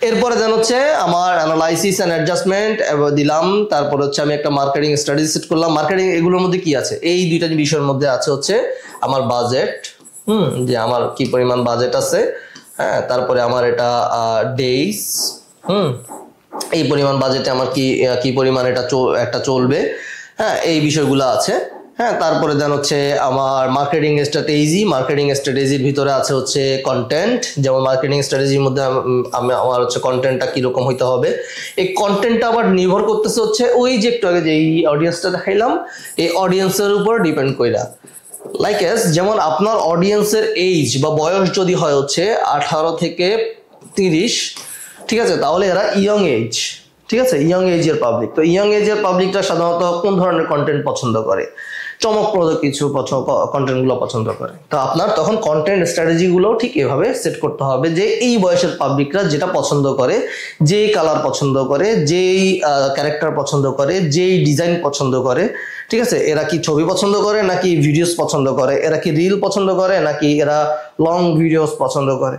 [SPEAKER 1] এরপরে দেন হচ্ছে আমার অ্যানালাইসিস এন্ড অ্যাডজাস্টমেন্ট দিলাম, তারপর হচ্ছে আমি একটা মার্কেটিং স্ট্র্যাটেজি সেট করলাম। মার্কেটিং এগুলোর মধ্যে কি আছে, এই দুইটা বিষয়ের মধ্যে আছে হচ্ছে আমার বাজেট, যে আমার কি পরিমাণ বাজেট আছে, হ্যাঁ। তারপরে আমার এটা ডেইস, এই পরিমাণ বাজেটে আমার কি পরিমাণ এটা একটা চলবে, হ্যাঁ, এই বিষয়গুলো আছে, হ্যাঁ। তারপরে দেন হচ্ছে আমার মার্কেটিং স্ট্র্যাটেজির ভিতরে আছে হচ্ছে কন্টেন্ট, যেমন মার্কেটিং স্ট্র্যাটেজির মধ্যে আমার হচ্ছে কন্টেন্টটা কিরকম হইতে হবে। এই কন্টেন্টটা আবার নির্ভর করতেছে হচ্ছে ওই যে একটু আগে যে এই অডিয়েন্সটা দেখাইলাম, এই অডিয়েন্সের উপর ডিপেন্ড কইরা। লাইক যেমন আপনার অডিয়েন্সের এইজ বা বয়স যদি হয় হচ্ছে 18 থেকে 30, ঠিক আছে, তাহলে এরা ইয়ং এজ, ঠিক আছে, ইয়ং এজের পাবলিক। তো ইয়ং এজের পাবলিকটা সাধারণত কোন ধরনের কন্টেন্ট পছন্দ করে, চমকপ্রদ কিছু কন্টেন্টগুলো পছন্দ করে। তো আপনার তখন কন্টেন্ট স্ট্র্যাটেজিগুলো ঠিক এভাবে সেট করতে হবে যে এই বয়সের পাবলিকরা যেটা পছন্দ করে, যেই কালার পছন্দ করে, যেই ক্যারেক্টার পছন্দ করে, যেই ডিজাইন পছন্দ করে, ঠিক আছে, এরা কি ছবি পছন্দ করে নাকি ভিডিওস পছন্দ করে, এরা কি রিল পছন্দ করে নাকি এরা লং ভিডিওস পছন্দ করে,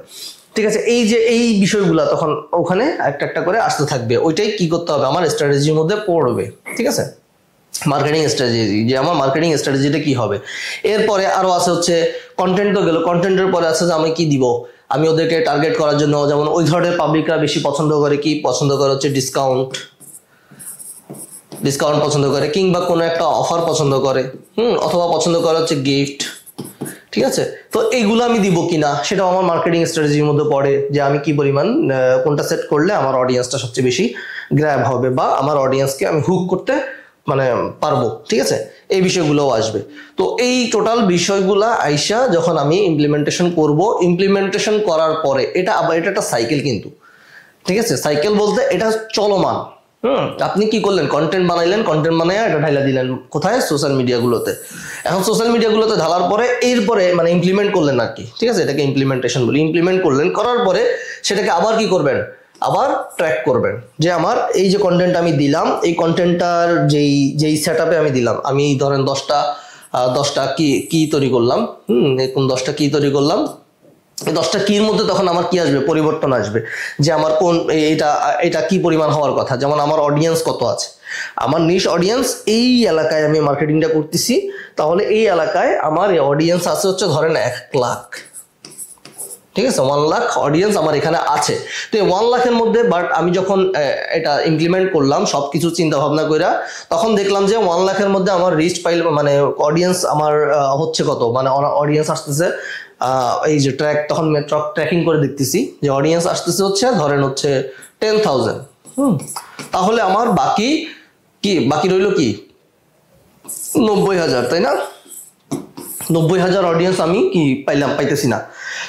[SPEAKER 1] ঠিক আছে। এই যে এই বিষয়গুলো তখন ওখানে একটা একটা করে আসতে থাকবে, ওইটাই কি করতে হবে আমার স্ট্র্যাটেজির মধ্যে পড়বে, ঠিক আছে। মার্কেটিং স্ট্র্যাটেজি, যে আমার মার্কেটিং স্ট্র্যাটেজিটা কি হবে। এরপরে আরো আছে হচ্ছে কন্টেন্ট, তো গেল। কন্টেন্টের পরে আছে যে আমি কি দিব, আমি ওদেরকে টার্গেট করার জন্য, যেমন ওই ধরনের পাবলিকরা বেশি পছন্দ করে কি পছন্দ করে হচ্ছে ডিসকাউন্ট পছন্দ করে, কিংবা কোনো একটা অফার পছন্দ করে, অথবা পছন্দ করে হচ্ছে গিফট, ঠিক আছে। তো এইগুলো আমি দিব কিনা সেটাও আমার মার্কেটিং স্ট্র্যাটেজির মধ্যে পড়ে, যে আমি কি পরিমাণ কোনটা সেট করলে আমার অডিয়েন্সটা সবচেয়ে বেশি গ্র্যাব হবে বা আমার অডিয়েন্সকে আমি হুক করতে মানে পারবো, ঠিক আছে, এই বিষয়গুলোও আসবে। তো এই টোটাল বিষয়গুলা আইসা যখন আমি ইমপ্লিমেন্টেশন করব, ইমপ্লিমেন্টেশন করার পরে এটা একটা সাইকেল কিন্তু, ঠিক আছে। সাইকেল বলতে এটা চলমান। আপনি কি করলেন, কন্টেন্ট বানাইলেন, কন্টেন্ট বানাইয়া এটা ঢাইলা দিলেন কোথায়, সোশ্যাল মিডিয়াগুলোতে। এখন সোশ্যাল মিডিয়াগুলোতে ঢালার পরে এরপরে মানে ইমপ্লিমেন্ট করলেন আর কি, ঠিক আছে, এটাকে ইমপ্লিমেন্টেশন বলি। ইমপ্লিমেন্ট করলেন, করার পরে সেটাকে আবার কি করবেন, আবার ট্র্যাক করবেন যে আমার এই যে কন্টেন্ট আমি দিলাম, এই কন্টেন্টটার যেই সেট আপে আমি দিলাম, আমি ধরেন 10টা কি তৈরি করলাম, এখন 10টা কি তৈরি করলাম, এই 10টা কির মধ্যে তখন আমার কি আসবে, পরিবর্তন আসবে, যে আমার কোন এটা কি পরিমাণ হওয়ার কথা। যেমন আমার অডিয়েন্স কত আছে, আমার নিশ অডিয়েন্স এই এলাকায় আমি মার্কেটিংটা করতেছি, তাহলে এই এলাকায় আমার অডিয়েন্স আছে হচ্ছে ধরেন 1 লাখ, ঠিক আছে, 1 লাখ অডিয়েন্স আমার এখানে আছে। তো এই 1 লাখের মধ্যে বাট আমি যখন এটা ইমপ্লিমেন্ট করলাম সবকিছু চিন্তা ভাবনা কইরা, তখন দেখলাম যে 1 লাখের মধ্যে আমার রিচ পাইল মানে অডিয়েন্স আমার হচ্ছে কত, মানে অডিয়েন্স আসতেছে এই যে তখন ট্র্যাকিং করে দেখতেছি যে অডিয়েন্স আসতেছে হচ্ছে ধরেন হচ্ছে 10,000। তাহলে আমার বাকি রইল কি 90,000, তাই না? 90,000 অডিয়েন্স আমি কি পাইতেছি না,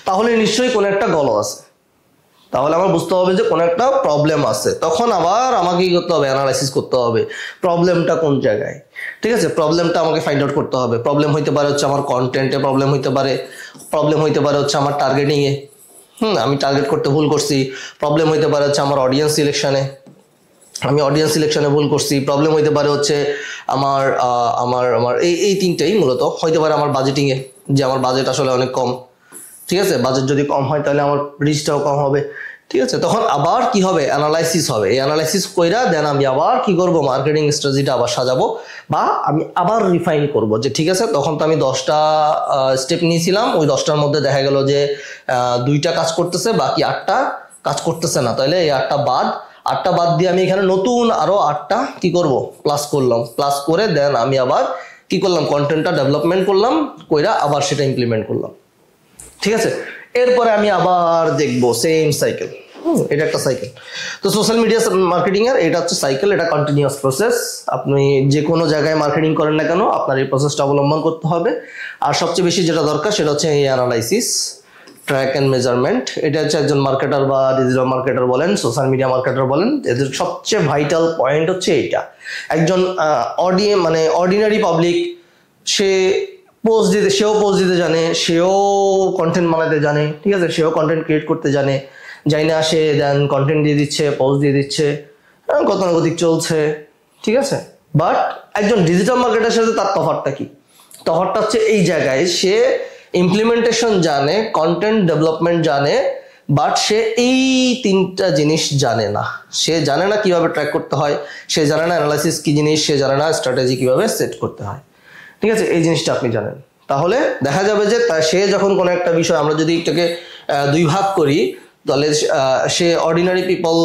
[SPEAKER 1] তাহলে নিশ্চয়ই কোনো একটা গল আছে, তাহলে আমার বুঝতে হবে যে কোনো একটা প্রবলেম আছে। তখন আবার আমাকে কি করতে হবে, অ্যানালাইসিস করতে হবে প্রবলেমটা কোন জায়গায়, ঠিক আছে। প্রবলেমটা আমাকে ফাইন্ড আউট করতে হবে। প্রবলেম হইতে পারে হচ্ছে আমার কন্টেন্টে, প্রবলেম হইতে পারে হচ্ছে আমার টার্গেটিংয়ে, আমি টার্গেট করতে ভুল করছি। প্রবলেম হইতে পারে হচ্ছে আমার অডিয়েন্স সিলেকশনে, আমি অডিয়েন্স সিলেকশনে ভুল করছি। প্রবলেম হইতে পারে হচ্ছে আমার আমার আমার এই তিনটাই মূলত হইতে পারে। আমার বাজেটিংয়ে, যে আমার বাজেট আসলে অনেক কম, ঠিক আছে, বাজেট যদি কম হয় তাহলে আমার রিচটাও কম হবে, ঠিক আছে। তখন আবার কি হবে, অ্যানালাইসিস হবে। এই অ্যানালাইসিস কইরা দেন আমি আবার কি করব, মার্কেটিং স্ট্র্যাটেজিটা আবার সাজাবো বা আমি আবার রিফাইন করব, যে ঠিক আছে তখন তো আমি 10টা স্টেপ নিয়েছিলাম, ওই 10টার মধ্যে দেখা গেল যে 2টা কাজ করতেছে, বাকি 8টা কাজ করতেছে না, তাহলে এই 8টা বাদ দিয়ে আমি এখানে নতুন আরো 8টা কি করব, প্লাস করলাম। প্লাস করে দেন আমি আবার কি করলাম, কন্টেন্টটা ডেভেলপমেন্ট করলাম, কইরা আবার সেটা ইমপ্লিমেন্ট করলাম, ঠিক আছে। এরপরে আমি আবার দেখবো সেম সাইকেল। এটা একটা সাইকেল। তো সোশ্যাল মিডিয়া মার্কেটিং এর এটা হচ্ছে সাইকেল, এটা কন্টিনিউয়াস প্রসেস। আপনি যে কোনো জায়গায় মার্কেটিং করেন না কেন, আপনার এই প্রসেসটা অবলম্বন করতে হবে। আর সবচেয়ে বেশি যেটা দরকার সেটা হচ্ছে এই অ্যানালাইসিস, ট্র্যাক অ্যান্ড মেজারমেন্ট। এটা হচ্ছে একজন মার্কেটার বা ডিজিটাল মার্কেটার বলেন, সোশ্যাল মিডিয়া মার্কেটার বলেন, এদের সবচেয়ে ভাইটাল পয়েন্ট হচ্ছে এইটা। একজন অর্ডিনারি পাবলিক, সেও পোস্ট দিতে জানে, সেও কন্টেন্ট বানাতে জানে, ঠিক আছে, সেও কন্টেন্ট ক্রিয়েট করতে জানে, যাই না সে দেন কন্টেন্ট দিয়ে দিচ্ছে, পোস্ট দিয়ে দিচ্ছে, গতানুগতিক চলছে, ঠিক আছে। বাট একজন ডিজিটাল মার্কেটারের সাথে তার তফাৎটা কি? তফাৎটা হচ্ছে এই জায়গায়, সে ইমপ্লিমেন্টেশন জানে, কন্টেন্ট ডেভেলপমেন্ট জানে, বাট সে এই 3টা জিনিস জানে না। সে জানে না কিভাবে ট্র্যাক করতে হয়, সে জানে না অ্যানালাইসিস কি জিনিস, সে জানে না স্ট্র্যাটেজি কিভাবে সেট করতে হয়, ঠিক আছে। এই জিনিসটা আপনি জানেন, তাহলে দেখা যাবে যে সে যখন কোনো একটা বিষয়, আমরা যদি এটাকে 2 ভাগ করি, তাহলে সে ordinary people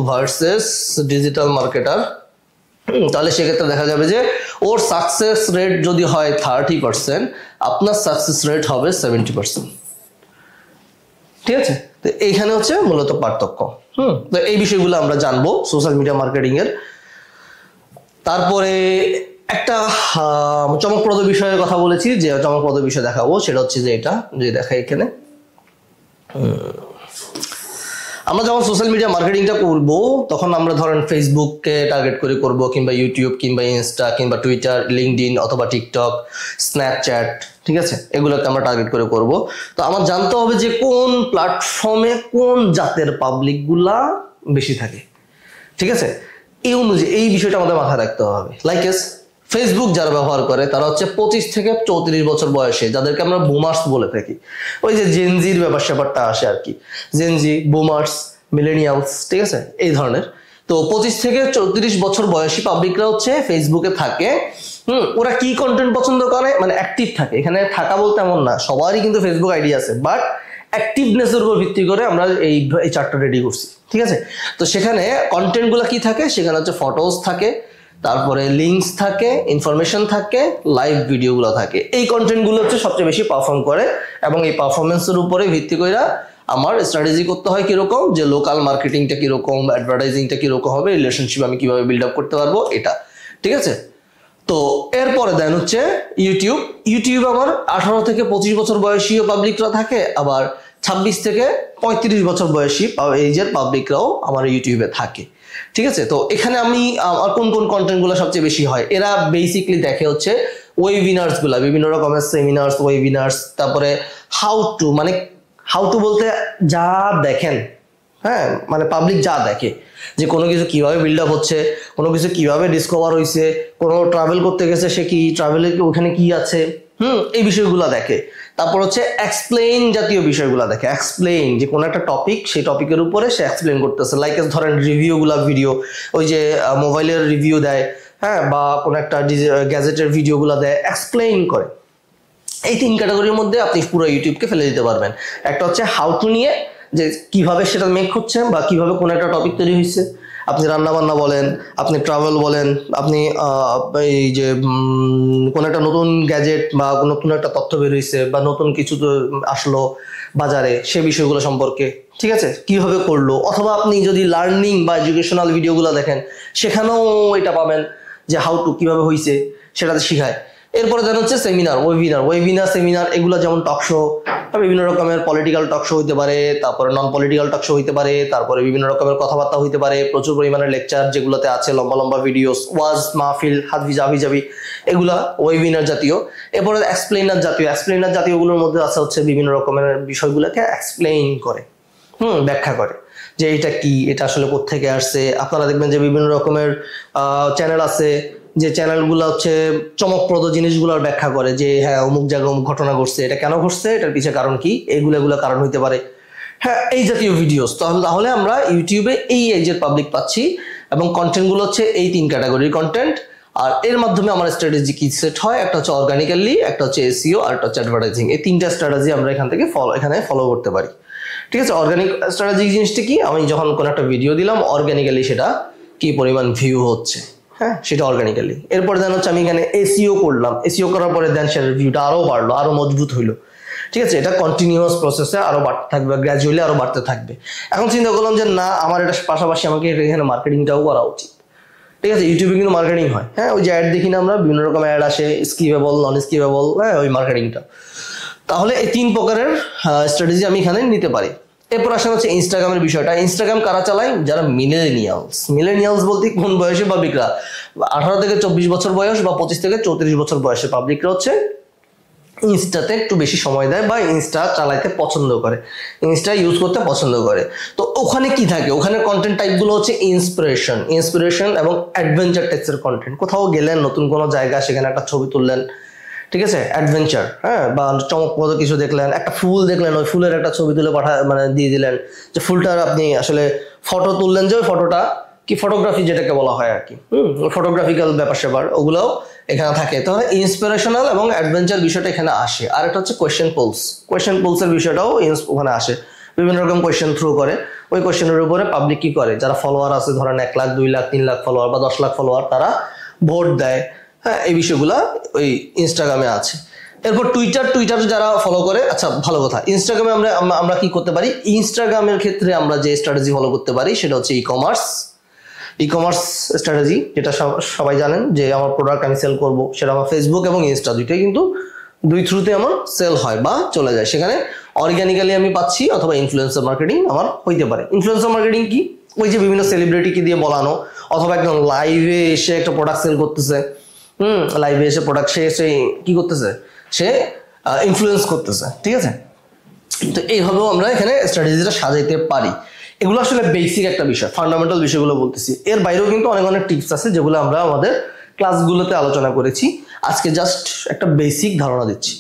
[SPEAKER 1] versus digital marketer, তাহলে সেক্ষেত্রে দেখা যাবে যে ওর সাকসেস রেট যদি হয় 30%, আপনার সাকসেস রেট হবে 70%, ঠিক আছে। তো এইখানে হচ্ছে মূলত পার্থক্য। তো এই বিষয়গুলো আমরা জানবো সোশ্যাল মিডিয়া মার্কেটিং এর। তারপরে একটা চমকপ্রদ বিষয়ের কথা বলেছি, যে চমকপ্রদ বিষয় দেখাবো, সেটা হচ্ছে যে এটা যে দেখাই এখানে, আমরা যখন সোশ্যাল মিডিয়া মার্কেটিংটা করব তখন আমরা ধরেন ফেসবুককে টার্গেট করে করব, কিংবা ইউটিউব, কিংবা ইনস্টা, কিংবা টুইটার, লিঙ্কডইন অথবা টিকটক, স্ন্যাপচ্যাট, ঠিক আছে, এগুলোকে আমরা টার্গেট করে করব। তো আমার জানতে হবে যে কোন প্ল্যাটফর্মে কোন জাতের পাবলিকগুলা বেশি থাকে, ঠিক আছে। এই অনুযায়ী এই বিষয়টা আমাদের মাথায় রাখতে হবে। লাইকেস ফেসবুক যারা ব্যবহার করে তারা হচ্ছে 25 থেকে 34 বছর বয়সে, যাদেরকে আমরা বুমার্স বলে থাকি। ওই যে জেনজির ব্যাপারটা আসে আর কি, জেনজি, বুমার্স, মিলেনিয়ালস, ঠিক আছে, এই ধরনের। তো 25 থেকে 34 বছর বয়সী পাবলিকরা হচ্ছে ফেসবুকে থাকে। ওরা কি কন্টেন্ট পছন্দ করে, মানে অ্যাক্টিভ থাকে। এখানে থাকা বলতে এমন না, সবারই কিন্তু ফেসবুক আইডি আছে, বাট অ্যাক্টিভনেসের উপর ভিত্তি করে আমরা এই চার্টটা রেডি করছি, ঠিক আছে। তো সেখানে কন্টেন্টগুলো কি থাকে, সেখানে হচ্ছে ফটোস থাকে, তারপরে লিঙ্কস থাকে, ইনফরমেশন থাকে, লাইভ ভিডিওগুলো থাকে। এই কন্টেন্টগুলো হচ্ছে সবচেয়ে বেশি পারফর্ম করে এবং এই পারফরমেন্সের উপরে ভিত্তি করে আমার স্ট্র্যাটেজি করতে হয় কিরকম, যে লোকাল মার্কেটিংটা কিরকম, অ্যাডভার্টাইজিংটা কিরকম হবে, রিলেশনশিপ আমি কিভাবে বিল্ড আপ করতে পারবো, এটা ঠিক আছে। তো এরপরে দেন হচ্ছে ইউটিউব আমার 18 থেকে 25 বছর বয়সীও পাবলিকরা থাকে, আবার 26 থেকে 35 বছর বয়সী এইজের পাবলিকরাও আমার ইউটিউবে থাকে, ঠিক আছে। তো এখানে আমি আর কোন কোন কন্টেন্টগুলো সবচেয়ে বেশি হয়, এরা বেসিকলি দেখে হচ্ছে ওয়েবিনার্স গুলা, বিভিন্ন রকমের সেমিনার্স, ওয়েবিনার্স, তারপরে হাউ টু বলতে যা দেখেন, হ্যাঁ, মানে পাবলিক যা দেখে যে কোনো কিছু কিভাবে বিল্ড আপ হচ্ছে, কোনো কিছু কিভাবে ডিসকভার হয়েছে, কোনো ট্রাভেল করতে গেছে সে কি ট্রাভেলের ওখানে কি আছে, এই বিষয়গুলো দেখে। তারপর হচ্ছে এক্সপ্লেইন জাতীয় বিষয়গুলো দেখে, এক্সপ্লেইন যে কোনো একটা টপিক, সেই টপিকের উপরে সে এক্সপ্লেইন করতেছে, লাইক ধরেন রিভিউগুলা ভিডিও, ওই যে মোবাইলের রিভিউ দেয়, হ্যাঁ, বা কোনো একটা গ্যাজেটের ভিডিওগুলো দেয়, এক্সপ্লেইন করে। এই 3 ক্যাটাগরির মধ্যে আপনি পুরো ইউটিউবকে ফেলে দিতে পারবেন। একটা হচ্ছে হাউ টু নিয়ে, যে কিভাবে সেটা মেক হচ্ছে বা কিভাবে কোনো একটা টপিক তৈরি হয়েছে, আপনি রান্না বান্না বলেন, আপনি ট্রাভেল বলেন, আপনি এই যে কোনো একটা নতুন গ্যাজেট বা নতুন একটা তথ্য বের হয়েছে বা নতুন কিছু আসলো বাজারে, সে বিষয়গুলো সম্পর্কে, ঠিক আছে, কিভাবে করলো। অথবা আপনি যদি লার্নিং বা এডুকেশনাল ভিডিওগুলো দেখেন, সেখানেও এটা পাবেন যে হাউ টু কিভাবে হয়েছে সেটাতে শিখায়। এরপরে যেন হচ্ছে সেমিনার, এগুলো যেমন টক শো, বিভিন্ন রকমের পলিটিক্যাল টক শো হইতে পারে, তারপরে নন পলিটিক্যাল টক শো হইতে পারে, তারপরে বিভিন্ন রকমের কথাবার্তা হইতে পারে, প্রচুর পরিমাণে লেকচার যেগুলোতে আছে লম্বা লম্বা ভিডিওস, ওয়াজ মাহফিল, হাবি এগুলা ওয়েবিনার জাতীয়। এরপরে এক্সপ্লেইনার জাতীয়গুলোর মধ্যে আছে হচ্ছে বিভিন্ন রকমের বিষয়গুলোকে এক্সপ্লেইন করে, ব্যাখ্যা করে যে এটা কি, এটা আসলে কোত্থেকে আসছে। আপনারা দেখবেন যে বিভিন্ন রকমের চ্যানেল আছে, যে চ্যানেলগুলো হচ্ছে চমকপ্রদ জিনিসগুলোর ব্যাখ্যা করে, যে হ্যাঁ অমুক জায়গায় অমুক ঘটনা ঘটছে, এটা কেন ঘটছে, এটার পিছিয়ে কারণ কি, এগুলো কারণ হইতে পারে, হ্যাঁ, এই জাতীয় ভিডিওস। তাহলে আমরা ইউটিউবে এই এজের পাবলিক পাচ্ছি এবং কন্টেন্টগুলো হচ্ছে এই 3 ক্যাটাগরির কন্টেন্ট। আর এর মাধ্যমে আমার স্ট্র্যাটেজি কি সেট হয়, একটা হচ্ছে অর্গানিক্যালি, একটা হচ্ছে এসইও, আর একটা হচ্ছে অ্যাডভার্টাইজিং। এই 3টা স্ট্র্যাটেজি আমরা এখান থেকে ফলো করতে পারি, ঠিক আছে। অর্গানিক স্ট্র্যাটেজি জিনিসটা কি, আমি যখন কোনো একটা ভিডিও দিলাম, অর্গানিক্যালি সেটা কি পরিমাণ ভিউ হচ্ছে, হ্যাঁ, সেটা অর্গানিক্যালি। এরপরে দেন হচ্ছে আমি এখানে এসইও করলাম, এসইও করার পরে দেন সেটার ভিউটা আরো বাড়লো, আরো মজবুত হইলো, ঠিক আছে। এটা কন্টিনিউয়াস প্রসেসে আরো বাড়তে থাকবে, গ্র্যাজুয়ালি আরো বাড়তে থাকবে। এখন চিন্তা করলাম যে না, আমার এটা পাশাপাশি আমাকে এখানে মার্কেটিংটাও করা উচিত, ঠিক আছে। ইউটিউবে কিন্তু মার্কেটিং হয়, হ্যাঁ, ওই যে অ্যাড দেখি না আমরা, বিভিন্ন রকম অ্যাড আসে, স্কিপেবল, নন স্কিপেবল, হ্যাঁ, ওই মার্কেটিংটা। তাহলে এই 3 প্রকারের স্ট্র্যাটেজি আমি এখানে নিতে পারি। এরপর আসা হচ্ছে ইনস্টাগ্রামের বিষয়টা। ইনস্টাগ্রাম কারা চালায়, যারা মিলেনিয়ালস বলতে কোন বয়সে পাবলিকরা, 18 থেকে 24 বছর বয়স বা 25 থেকে 34 বছর বয়সে পাবলিকরা হচ্ছে ইনস্টাতে একটু বেশি সময় দেয় বা ইনস্টা চালাইতে পছন্দ করে, ইনস্টা ইউজ করতে পছন্দ করে। তো ওখানে কি থাকে, ওখানে কন্টেন্ট টাইপগুলো হচ্ছে ইন্সপিরেশন এবং অ্যাডভেঞ্চার টাইপসের কন্টেন্ট। কোথাও গেলেন, নতুন কোনো জায়গা, সেখানে একটা ছবি তুললেন, ঠিক আছে, অ্যাডভেঞ্চার, হ্যাঁ, বা চমকপ্রদ কিছু দেখলেন, একটা ফুল দেখলেন, ওই ফুলের একটা ছবি তুলে দিয়ে দিলেন, যে ফুলটার আপনি আসলে ফটো তুললেন, যে ওই ফটোটা কি ফটোগ্রাফি যেটাকে বলা হয় আর কি, ফটোগ্রাফিক্যাল ব্যাপার স্যাপার ওগুলোও এখানে থাকে। তাহলে ইন্সপিরেশনাল এবং অ্যাডভেঞ্চার বিষয়টা এখানে আসে। আর একটা হচ্ছে কোয়েশ্চেন পোলসের বিষয়টাও ওখানে আসে, বিভিন্ন রকম কোয়েশ্চেন থ্রু করে। ওই কোয়েশ্চেনের উপরে পাবলিক কি করে, যারা ফলোয়ার আছে, ধরেন 1 লাখ, 2 লাখ, 3 লাখ ফলোয়ার বা 10 লাখ ফলোয়ার, তারা ভোট দেয়, হ্যাঁ, এই বিষয়গুলা ওই ইনস্টাগ্রামে আছে। এরপর টুইটার যারা ফলো করে, আচ্ছা ভালো কথা, ইনস্টাগ্রামে আমরা কি করতে পারি, ইনস্টাগ্রামের ক্ষেত্রে আমরা যে স্ট্র্যাটেজি ফলো করতে পারি সেটা হচ্ছে ই কমার্স স্ট্র্যাটেজি, যেটা সবাই জানেন যে আমার প্রোডাক্ট আমি সেল করব, সেটা আমার ফেসবুক এবং ইনস্টা দুইটাই কিন্তু দুই থ্রুতে আমার সেল হয় বা চলে যায়। সেখানে অর্গানিক্যালি আমি পাচ্ছি, অথবা ইনফ্লুয়েন্সার মার্কেটিং আমার হইতে পারে। ইনফ্লুয়েন্সার মার্কেটিং কি, ওই যে বিভিন্ন সেলিব্রিটিকে দিয়ে বলানো, অথবা একদম লাইভে এসে একটা প্রোডাক্ট সেল করতেছে, লাইভে এসে প্রোডাক্ট সে কি করতেছে, সে ইনফ্লুয়েন্স করতেছে, ঠিক আছে। তো এইভাবেও আমরা এখানে স্ট্র্যাটেজিটা সাজাইতে পারি। এগুলো আসলে বেসিক একটা বিষয়, ফান্ডামেন্টাল বিষয়গুলো বলতেছি। এর বাইরেও কিন্তু অনেক টিপস আছে যেগুলো আমরা আমাদের ক্লাসগুলোতে আলোচনা করেছি। আজকে জাস্ট একটা বেসিক ধারণা দিচ্ছি।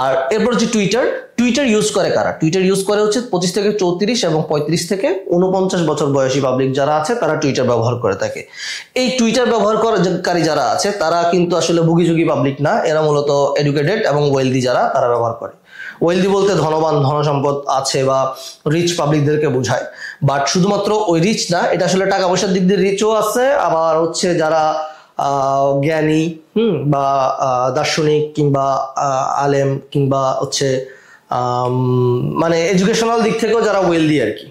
[SPEAKER 1] আর এরপর হচ্ছে টুইটার ইউজ করে কারা, টুইটার ইউজ করে হচ্ছে 25 থেকে 34 এবং 35 থেকে 49 বছর বয়সী পাবলিক যারা আছে, তারা টুইটার ব্যবহার করে থাকে। এই টুইটার ব্যবহারকারী যারা আছে, তারা কিন্তু আসলে ভুগিযোগী পাবলিক না, এরা মূলত এডুকেটেড এবং ওয়েলদি যারা, তারা ব্যবহার করে। ওয়েলদি বলতে ধনবান, ধনসম্পদ আছে বা রিচ পাবলিকদেরকে বোঝায়। বাট শুধুমাত্র ওই রিচ না, এটা আসলে টাকা পয়সার দিক দিয়ে রিচও আছে, আবার হচ্ছে যারা জ্ঞানী বা দার্শনিক কিংবা আলেম কিংবা হচ্ছে মানে এডুকেশনাল দিক থেকেও যারা ওয়েলদি আর কি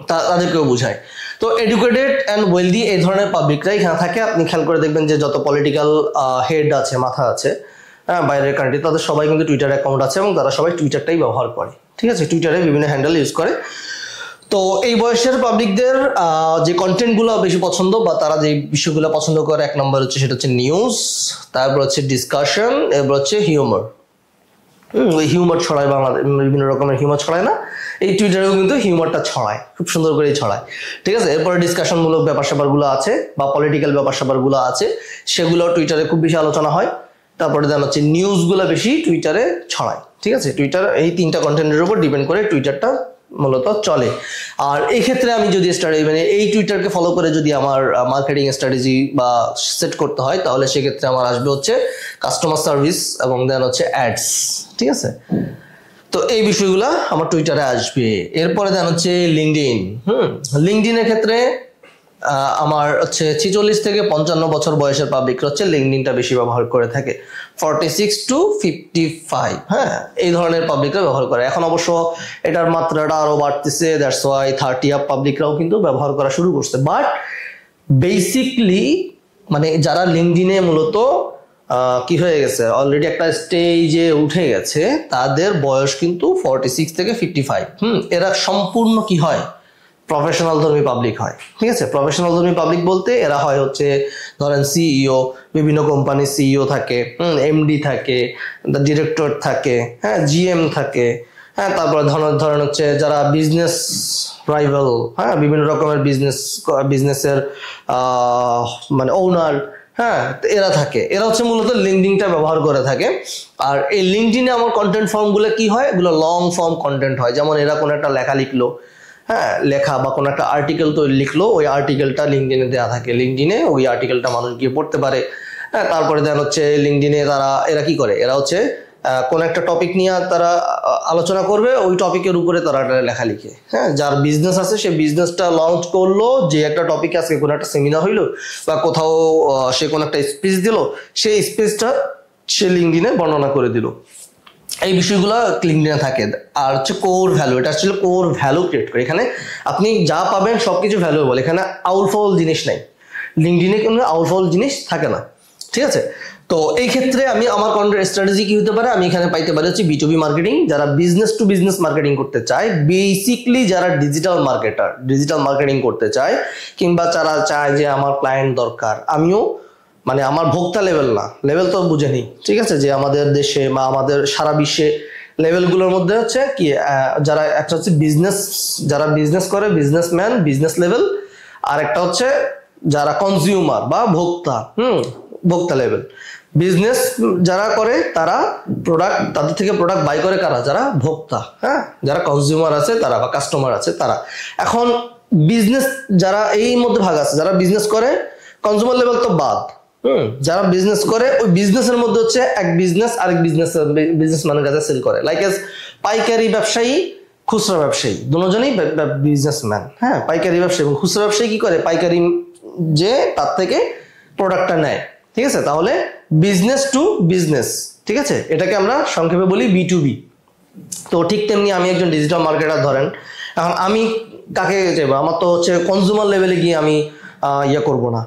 [SPEAKER 1] তাদেরকেও বোঝায়। তো এডুকেটেড অ্যান্ড ওয়েলদি এই ধরনের পাবলিকরা এখানে থাকে। আপনি খেয়াল করে দেখবেন যে যত পলিটিক্যাল হেড আছে, মাথা আছে বাইরের কান্ট্রি, তাদের সবাই কিন্তু টুইটার অ্যাকাউন্ট আছে এবং তারা সবাই টুইটারটাই ব্যবহার করে। ঠিক আছে, টুইটারে বিভিন্ন হ্যান্ডেল ইউজ করে। তো এই বয়সের পাবলিকদের যে কন্টেন্টগুলো বেশি পছন্দ বা তারা যে বিষয়গুলো পছন্দ করে, এক নম্বর হচ্ছে সেটা হচ্ছে নিউজ, তারপর হচ্ছে ডিসকাশন, এরপর হচ্ছে হিউমার। ওই হিউমার ছড়ায়, বাংলাদেশ বিভিন্ন রকমের হিউমার ছড়ায় না, এই টুইটারেও কিন্তু হিউমারটা ছড়ায়, খুব সুন্দর করেই ছড়ায়। ঠিক আছে, এরপরে ডিসকাশনমূলক ব্যাপার স্যাপারগুলো আছে বা পলিটিক্যাল ব্যাপার স্যাপারগুলো আছে, সেগুলো টুইটারে খুব বেশি আলোচনা হয়। তারপরে দেন হচ্ছে নিউজগুলো বেশি টুইটারে ছড়ায়। ঠিক আছে, টুইটার এই তিনটা কন্টেন্টের উপর ডিপেন্ড করে টুইটারটা মূলত চলে। আর এই ক্ষেত্রে আমি যদি মানে এই টুইটারকে ফলো করে যদি আমার মার্কেটিং স্ট্র্যাটেজি বা সেট করতে হয়, তাহলে সেক্ষেত্রে আমার আসবে হচ্ছে কাস্টমার সার্ভিস এবং দেন হচ্ছে অ্যাডস। ঠিক আছে, তো এই বিষয়গুলো আমার টুইটারে আসবে। এরপরে দেন হচ্ছে লিঙ্কডইন। লিঙ্কডইনের ক্ষেত্রে আমার হচ্ছে 46 থেকে 55 বছর বয়সের পাবলিকরা হচ্ছে লিঙ্কডইনটা বেশি ব্যবহার করে থাকে। 46 to 55, হ্যাঁ, এই ধরনের পাবলিকরা ব্যবহার করে। এখন অবশ্য এটার মাত্রাটা আরো বাড়তেছে, দ্যাটস ওয়াই 30 আপ পাবলিকরাও কিন্তু ব্যবহার করা শুরু করছে। বাট বেসিকলি মানে যারা লিঙ্কডইনে মূলত কি হয়ে গেছে, অলরেডি একটা স্টেজে উঠে গেছে, তাদের বয়স কিন্তু 46 থেকে 55। এরা সম্পূর্ণ কি হয়, প্রফেশনাল ধর্মী পাবলিক হয়। ঠিক আছে, প্রফেশনাল ধর্মী পাবলিক বলতে এরা হয় হচ্ছে ধরেন সিইও, বিভিন্ন কোম্পানির সিইও থাকে, এমডি থাকে, ডিরেক্টর থাকে, হ্যাঁ, জিএম থাকে, হ্যাঁ, তারপরে ধরেন হচ্ছে যারা বিজনেস রাইভাল, হ্যাঁ, বিভিন্ন রকমের বিজনেসের মানে ওনার, হ্যাঁ, এরা থাকে। এরা হচ্ছে মূলত লিঙ্কডইনটা ব্যবহার করে থাকে। আর এই লিঙ্কডইনে আমার কন্টেন্ট ফর্মগুলো কি হয়, এগুলো লং ফর্ম কন্টেন্ট হয়। যেমন এরা কোনো একটা লেখা লিখলো, হ্যাঁ, লেখা বা কোনো একটা আর্টিকেল তো লিখলো, ওই আর্টিকেলটা লিঙ্কডইনে দেওয়া থাকে। লিঙ্কডইনে ওই আর্টিকেলটা মানুষ গিয়ে পড়তে পারে। হ্যাঁ, তারপরে দেন হচ্ছে লিঙ্কডইনে এরা কি করে, এরা হচ্ছে কোন একটা টপিক নিয়ে তারা আলোচনা করবে, ওই টপিকের উপরে তারা লেখা লিখে। হ্যাঁ, যার বিজনেস আছে সে বিজনেসটা লঞ্চ করলো, যে একটা টপিকে আজকে কোনো একটা সেমিনার হইলো বা কোথাও সে কোনো একটা স্পিচ দিল, সেই স্পিচটা সে লিঙ্কডইনে বর্ণনা করে দিল। এই বিষয়গুলো লিঙ্কডইনে থাকে। আর হচ্ছে কোর ভ্যালু, এটা আসলে কোর ভ্যালু ক্রিয়েট করে। এখানে আপনি যা পাবেন সবকিছু ভ্যালুয়েবল, এখানে আউলফল জিনিস নাই। লিঙ্কডইনে কোনো আউলফল জিনিস থাকে না। ঠিক আছে, তো এই ক্ষেত্রে আমি আমার কন্টেন্ট স্ট্র্যাটেজি কি হতে পারে, আমি এখানে পাইতে পারি হচ্ছে B2B মার্কেটিং। যারা বিজনেস টু বিজনেস মার্কেটিং করতে চায়, বেসিকলি যারা ডিজিটাল মার্কেটার, ডিজিটাল মার্কেটিং করতে চায়, কিংবা যারা চায় যে আমার ক্লায়েন্ট দরকার, আমিও মানে আমার ভোক্তা লেভেল না, লেভেল তো বুঝেনি। ঠিক আছে, যে আমাদের দেশে বা আমাদের সারা বিশ্বে লেভেলগুলোর মধ্যে হচ্ছে কি, যারা একটা হচ্ছে বিজনেস, যারা বিজনেস করে বিজনেসম্যান, বিজনেস লেভেল, আর একটা হচ্ছে যারা কনজিউমার বা ভোক্তা, ভোক্তা লেভেল। বিজনেস যারা করে তারা প্রোডাক্ট, তাদের থেকে প্রোডাক্ট বাই করে কারা, যারা ভোক্তা, হ্যাঁ, যারা কনজিউমার আছে তারা বা কাস্টমার আছে তারা। এখন বিজনেস যারা এই মধ্যে ভাগ আছে, যারা বিজনেস করে কনজিউমার লেভেল তো বাদ, যারা বিজনেস করে ওই বিজনেসের মধ্যে হচ্ছে এক বিজনেস আরেক বিজনেসম্যানের কাছে সেল করে। লাইক এজ পাইকারি ব্যবসায়ী, খুচরা ব্যবসায়ী, দুজনেই বিজনেসম্যান। হ্যাঁ, পাইকারি ব্যবসায়ী এবং খুচরা ব্যবসায়ী কি করে, পাইকারি যে তার থেকে প্রোডাক্টটা নেয়। ঠিক আছে, তাহলে বিজনেস টু বিজনেস। ঠিক আছে, এটাকে আমরা সংক্ষেপে বলি B2B। তো ঠিক তেমনি আমি একজন ডিজিটাল মার্কেটার ধরেন, এখন আমি কাকে যাবো, আমার তো হচ্ছে কনজিউমার লেভেলে গিয়ে আমি ইয়ে করবো না।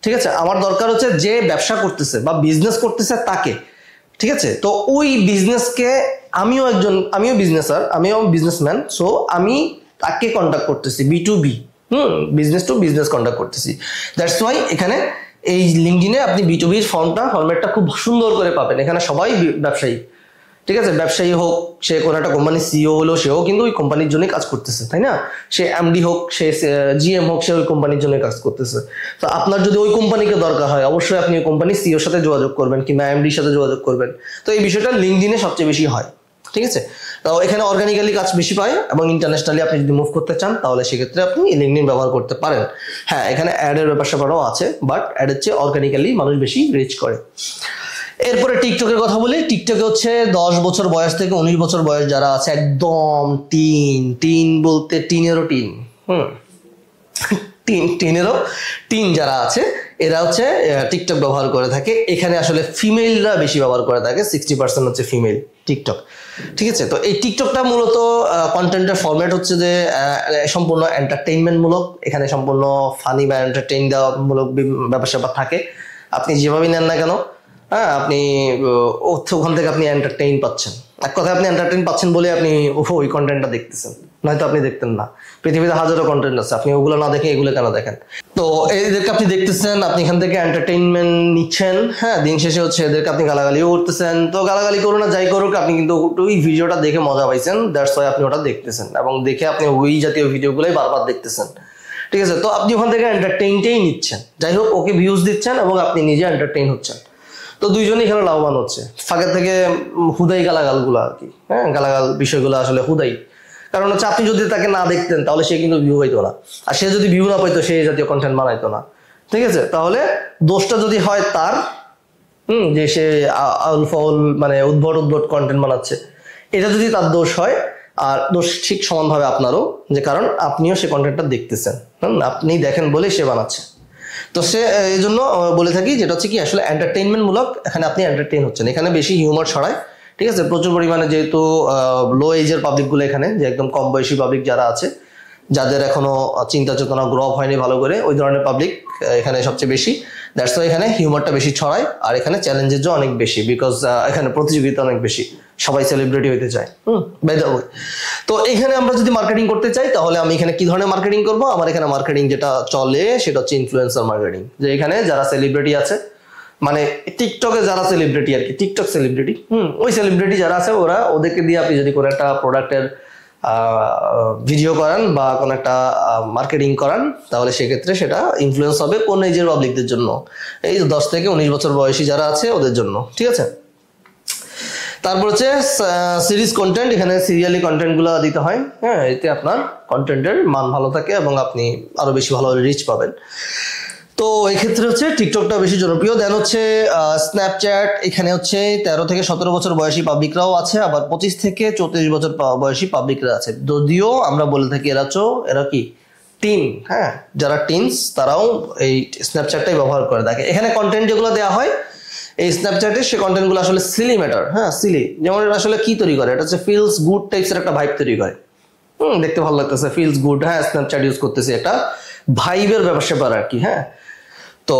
[SPEAKER 1] ঠিক আছে, আমার দরকার হচ্ছে যে ব্যবসা করতেছে বা বিজনেস করতেছে তাকে। ঠিক আছে, তো ওই বিজনেসকে আমিও বিজনেসার, আমিও বিজনেসম্যান, সো আমি তাকে কন্ট্যাক্ট করতেছি, B2B, business to business contact করতেছি। দ্যাটস ওয়াই এখানে এই লিঙ্কডইনে আপনি B2B ফর্মেটটা খুব সুন্দর করে পাবেন। এখানে সবাই ব্যবসায়ী। ঠিক আছে, ব্যবসায়ী হোক, সে কোনো একটা কোম্পানির সিইও হলো, সেও কিন্তু ওই কোম্পানির জন্যই কাজ করতেছে, তাই না? সে এমডি হোক, সে জিএম হোক, সে ওই কোম্পানির জন্যই কাজ করতেছে। তো আপনার যদি ওই কোম্পানিকে দরকার হয়, অবশ্যই আপনি ওই কোম্পানির সিইওর সাথে যোগাযোগ করবেন কিংবা এমডির সাথে যোগাযোগ করবেন। তো এই বিষয়টা লিঙ্কডইনে সবচেয়ে বেশি হয়। ঠিক আছে, তো এখানে অর্গানিক্যালি কাজ বেশি পায় এবং ইন্টারন্যাশনালি আপনি যদি মুভ করতে চান তাহলে সেক্ষেত্রে আপনি লিঙ্কডইন ব্যবহার করতে পারেন। হ্যাঁ, এখানে অ্যাডের ব্যাপার স্যাপারও আছে, বাট অ্যাডের চেয়ে অর্গানিক্যালি মানুষ বেশি রিচ করে। এরপরে টিকটকের কথা বলি। টিকটকে হচ্ছে 10 বছর বয়স থেকে 19 বছর বয়স যারা আছে, একদম টিন বলতে টিনেরও টিন, টিনেরও টিন যারা আছে, এরা হচ্ছে টিকটক ব্যবহার করে থাকে। এখানে আসলে ফিমেলরা বেশি ব্যবহার করে থাকে, 60% হচ্ছে ফিমেল টিকটক। ঠিক আছে, তো এই টিকটকটা মূলত কন্টেন্টের ফরম্যাট হচ্ছে যে সম্পূর্ণ এন্টারটেইনমেন্ট মূলক। এখানে সম্পূর্ণ ফানি বা এন্টারটেইন দেওয়া মূলক ব্যাপার স্যাপার থাকে। আপনি যেভাবেই নেন না কেন, হ্যাঁ, আপনি ওখান থেকে আপনি এন্টারটেইন পাচ্ছেন। এক কথায় আপনি এন্টারটেইন পাচ্ছেন বলে আপনি ওই কন্টেন্টটা দেখতেছেন, নয়তো আপনি দেখতেন না। পৃথিবীতে হাজারো কন্টেন্ট আছে, আপনি ওগুলো না দেখে এগুলো কেন দেখেন? তো এদেরকে আপনি দেখতেছেন, আপনি এখান থেকে এন্টারটেইনমেন্ট নিচ্ছেন। হ্যাঁ, দিন শেষে হচ্ছে এদেরকে আপনি গালাগালিও করতেছেন। তো গালাগালি করুন না, যাই করুক, আপনি কিন্তু ওই ভিডিওটা দেখে মজা পাইছেন, দ্যাটস ওয়াই আপনি ওটা দেখতেছেন, এবং দেখে আপনি ওই জাতীয় ভিডিওগুলোই বারবার দেখতেছেন। ঠিক আছে, তো আপনি ওখান থেকে এন্টারটেইনটাই নিচ্ছেন। যাই হোক, ওকে ভিউজ দিচ্ছেন এবং আপনি নিজে এন্টারটেইন হচ্ছেন। তো দুইজনই এখানে লাভবান হচ্ছে। ফাঁকে থেকে হুদাই গালাগালগুলো আর কি, হ্যাঁ, গালাগাল বিষয়গুলো আসলে হুদাই। কারণ হচ্ছে আপনি যদি তাকে না দেখতেন তাহলে সে কিন্তু ভিউ পাইতো না, আর সে যদি ভিউ না পাইতো সেই জাতীয় কন্টেন্ট বানাইতো না। ঠিক আছে, তাহলে দোষটা যদি হয় তার, যে সে আউল ফাউল মানে উদ্ভট কন্টেন্ট বানাচ্ছে, এটা যদি তার দোষ হয়, আর দোষ ঠিক সমানভাবে আপনারও, যে কারণ আপনিও সে কন্টেন্টটা দেখতেছেন, আপনি দেখেন বলেই সে বানাচ্ছে। তো সে এই জন্য বলে থাকি যেটা হচ্ছে কি আসলে এন্টারটেইনমেন্ট মূলক। এখানে আপনি এন্টারটেইন হচ্ছেন, এখানে বেশি হিউমার ছড়ায়। ঠিক আছে, প্রচুর পরিমাণে, যেহেতু লো এজের পাবলিকগুলো এখানে, যে একদম কম বয়সী পাবলিক যারা আছে, যাদের এখনো চিন্তা চেতনা গ্রো আপ হয়নি ভালো করে, ওই ধরনের পাবলিক এখানে সবচেয়ে বেশি। দ্যাটস ওয়াই এখানে হিউমারটা বেশি ছড়ায়, আর এখানে চ্যালেঞ্জেসও অনেক বেশি, বিকজ এখানে প্রতিযোগিতা অনেক বেশি, সবাই সেলিব্রিটি হইতে চায়। বাই দ্য ওয়ে, তো এখানে আমরা যদি মার্কেটিং করতে চাই তাহলে আমি এখানে কি ধরনের মার্কেটিং করব? আমার এখানে মার্কেটিং যেটা চলে সেটা হচ্ছে ইনফ্লুয়েন্সার মার্কেটিং। যে এখানে যারা সেলিব্রিটি আছে, মানে টিকটকে যারা সেলিব্রিটি আর কি, টিকটক সেলিব্রিটি, ওই সেলিব্রিটি যারা আছে ওদেরকে দিয়ে আপনি যদি কোনো একটা প্রোডাক্টের ভিডিও করান বা কোনো একটা মার্কেটিং করান, তাহলে সেক্ষেত্রে সেটা ইনফ্লুয়েন্স হবে কোন এজের পাবলিকদের জন্য? এই 10 থেকে 19 বছর বয়সী যারা আছে ওদের জন্য। ঠিক আছে, তারপর হচ্ছে সিরিজ কন্টেন্ট। এখানে সিরিয়ালি কন্টেন্টগুলো দিতে হয়। হ্যাঁ, এতে আপনার কন্টেন্টের মান ভালো থাকে এবং আপনি আরো বেশি ভালো রিচ পাবেন। তো এই ক্ষেত্রে হচ্ছে টিকটকটা বেশি জনপ্রিয়। দেন হচ্ছে স্ন্যাপচ্যাট। এখানে হচ্ছে 13 থেকে 17 বছর বয়সী পাবলিকরাও আছে, আবার 25 থেকে 34 বছর বয়সী পাবলিকরা আছে। যদিও আমরা বলে থাকি এরা কি টিন, হ্যাঁ, যারা টিনস তারাও এই স্ন্যাপচ্যাটটাই ব্যবহার করে থাকে। এখানে কন্টেন্ট যেগুলো দেওয়া হয় এই স্ন্যাপচ্যাটে, সে কন্টেন্টগুলো আসলে সিলি ম্যাটার। হ্যাঁ, সিলি, যেমন এটা আসলে কি তৈরি করে, এটা হচ্ছে ফিলস গুড টাইপসের একটা ভাইব তৈরি করে। দেখতে ভালো লাগতেছে, ফিলস গুড, হ্যাঁ, স্ন্যাপচ্যাট ইউজ করতেছি, একটা ভাইবের ব্যাপার স্যাপার আর কি। হ্যাঁ, তো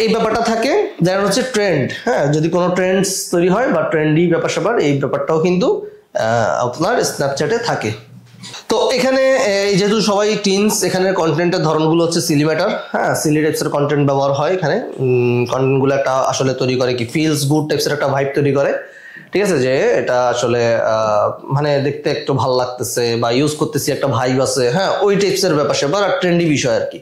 [SPEAKER 1] এই ব্যাপারটা থাকে। যেমন হচ্ছে ট্রেন্ড, হ্যাঁ, যদি কোনো ট্রেন্ডস তৈরি হয় বা ট্রেন্ডি ব্যাপার স্যাপার, এই ব্যাপারটাও কিন্তু আপনার স্ন্যাপচ্যাটে থাকে। তো এখানে যেহেতু সবাই টিনস, এখানে কন্টেন্টের ধরনগুলো হচ্ছে সিলি ম্যাটার। হ্যাঁ, সিলি টাইপসের কন্টেন্ট ব্যবহার হয় এখানে। কন্টেন্টগুলো একটা আসলে তৈরি করে কি ফিলস গুড টাইপসের একটা ভাইব তৈরি করে। ঠিক আছে, যে এটা আসলে মানে দেখতে একটু ভালো লাগতেছে বা ইউজ করতেছি, একটা ভাইব আছে, হ্যাঁ, ওই টাইপসের ব্যাপার স্যাপার আর ট্রেন্ডি বিষয় আর কি।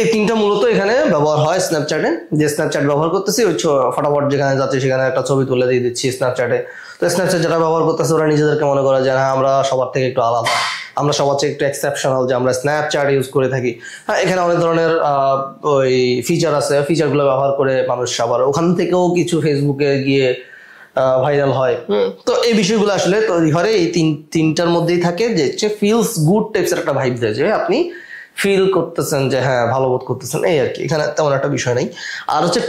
[SPEAKER 1] এই তিনটা মূলত এখানে ব্যবহার হয় স্ন্যাপচ্যাটে। যে স্ন্যাপচ্যাট ব্যবহার করতেছি, ওই ফটাফট যেখানে যাচ্ছে সেখানে একটা ছবি তুলে দিয়ে দিচ্ছি স্ন্যাপচ্যাটে। তো স্ন্যাপচ্যাট যারা ব্যবহার করতেছে ওরা নিজেদেরকে মনে করে যে হ্যাঁ, আমরা সবার থেকে একটু আলাদা, আমরা সবার থেকে একটু এক্সেপশনাল, যে আমরা স্ন্যাপচ্যাট ইউজ করে থাকি। হ্যাঁ, এখানে অনেক ধরনের ওই ফিচার আছে, ফিচারগুলো ব্যবহার করে মানুষ আবার ওখান থেকেও কিছু ফেসবুকে গিয়ে ভাইরাল হয়। তো এই বিষয়গুলো আসলে তৈরি হয় এই তিনটার মধ্যেই থাকে, যে হচ্ছে ফিলস গুড টাইপসের একটা ভাইব দেয়, যে আপনি ফিল করতেছেন যে হ্যাঁ ভালো বোধ করতেছেন, এই আর কি। এখানে তেমন একটা বিষয় নেই। আর হচ্ছে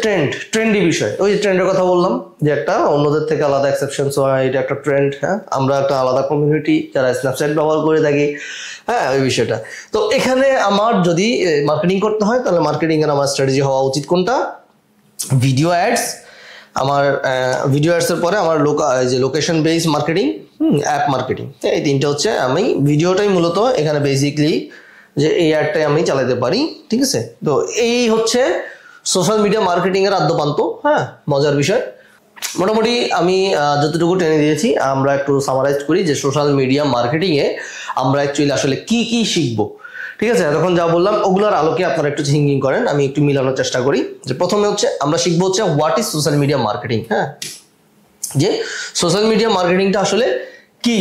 [SPEAKER 1] ট্রেন্ডি বিষয়, ওই যে ট্রেন্ডের কথা বললাম, যে একটা অন্যদের থেকে আলাদা এক্সেপশন, এটা একটা ট্রেন্ড। হ্যাঁ, আমরা একটা আলাদা কমিউনিটি যারা স্ন্যাপচ্যাট ব্যবহার করে থাকি। হ্যাঁ, ওই বিষয়টা। তো এখানে আমার যদি মার্কেটিং করতে হয় তাহলে মার্কেটিং এর আমার স্ট্র্যাটেজি হওয়া উচিত কোনটা? Video ads. আমার ভিডিও অ্যাডসের পরে আমার যে location base marketing, app marketing, এই তিনটা হচ্ছে। আমি ভিডিওটাই মূলত এখানে বেসিকলি যে এই অ্যাডটাই আমি চালাতে পারি। ঠিক আছে, তো এই হচ্ছে সোশ্যাল মিডিয়া মার্কেটিং এর আদ্যপান্ত। হ্যাঁ, মজার বিষয়। মোটামুটি আমি যতটুকু টেনে দিয়েছি, আমরা একটু সামারাইজ করি যে সোশ্যাল মিডিয়া মার্কেটিং এ আমরা অ্যাকচুয়ালি আসলে কি কি শিখবো। ঠিক আছে, তখন যা বললাম ওগুলোর আলোকে আপনারা একটু থিঙ্কিং করেন, আমি একটু মিলানোর চেষ্টা করি। যে প্রথমে হচ্ছে আমরা শিখবো হচ্ছে what is social media marketing. হ্যাঁ, যে সোশ্যাল মিডিয়া মার্কেটিংটা আসলে কি,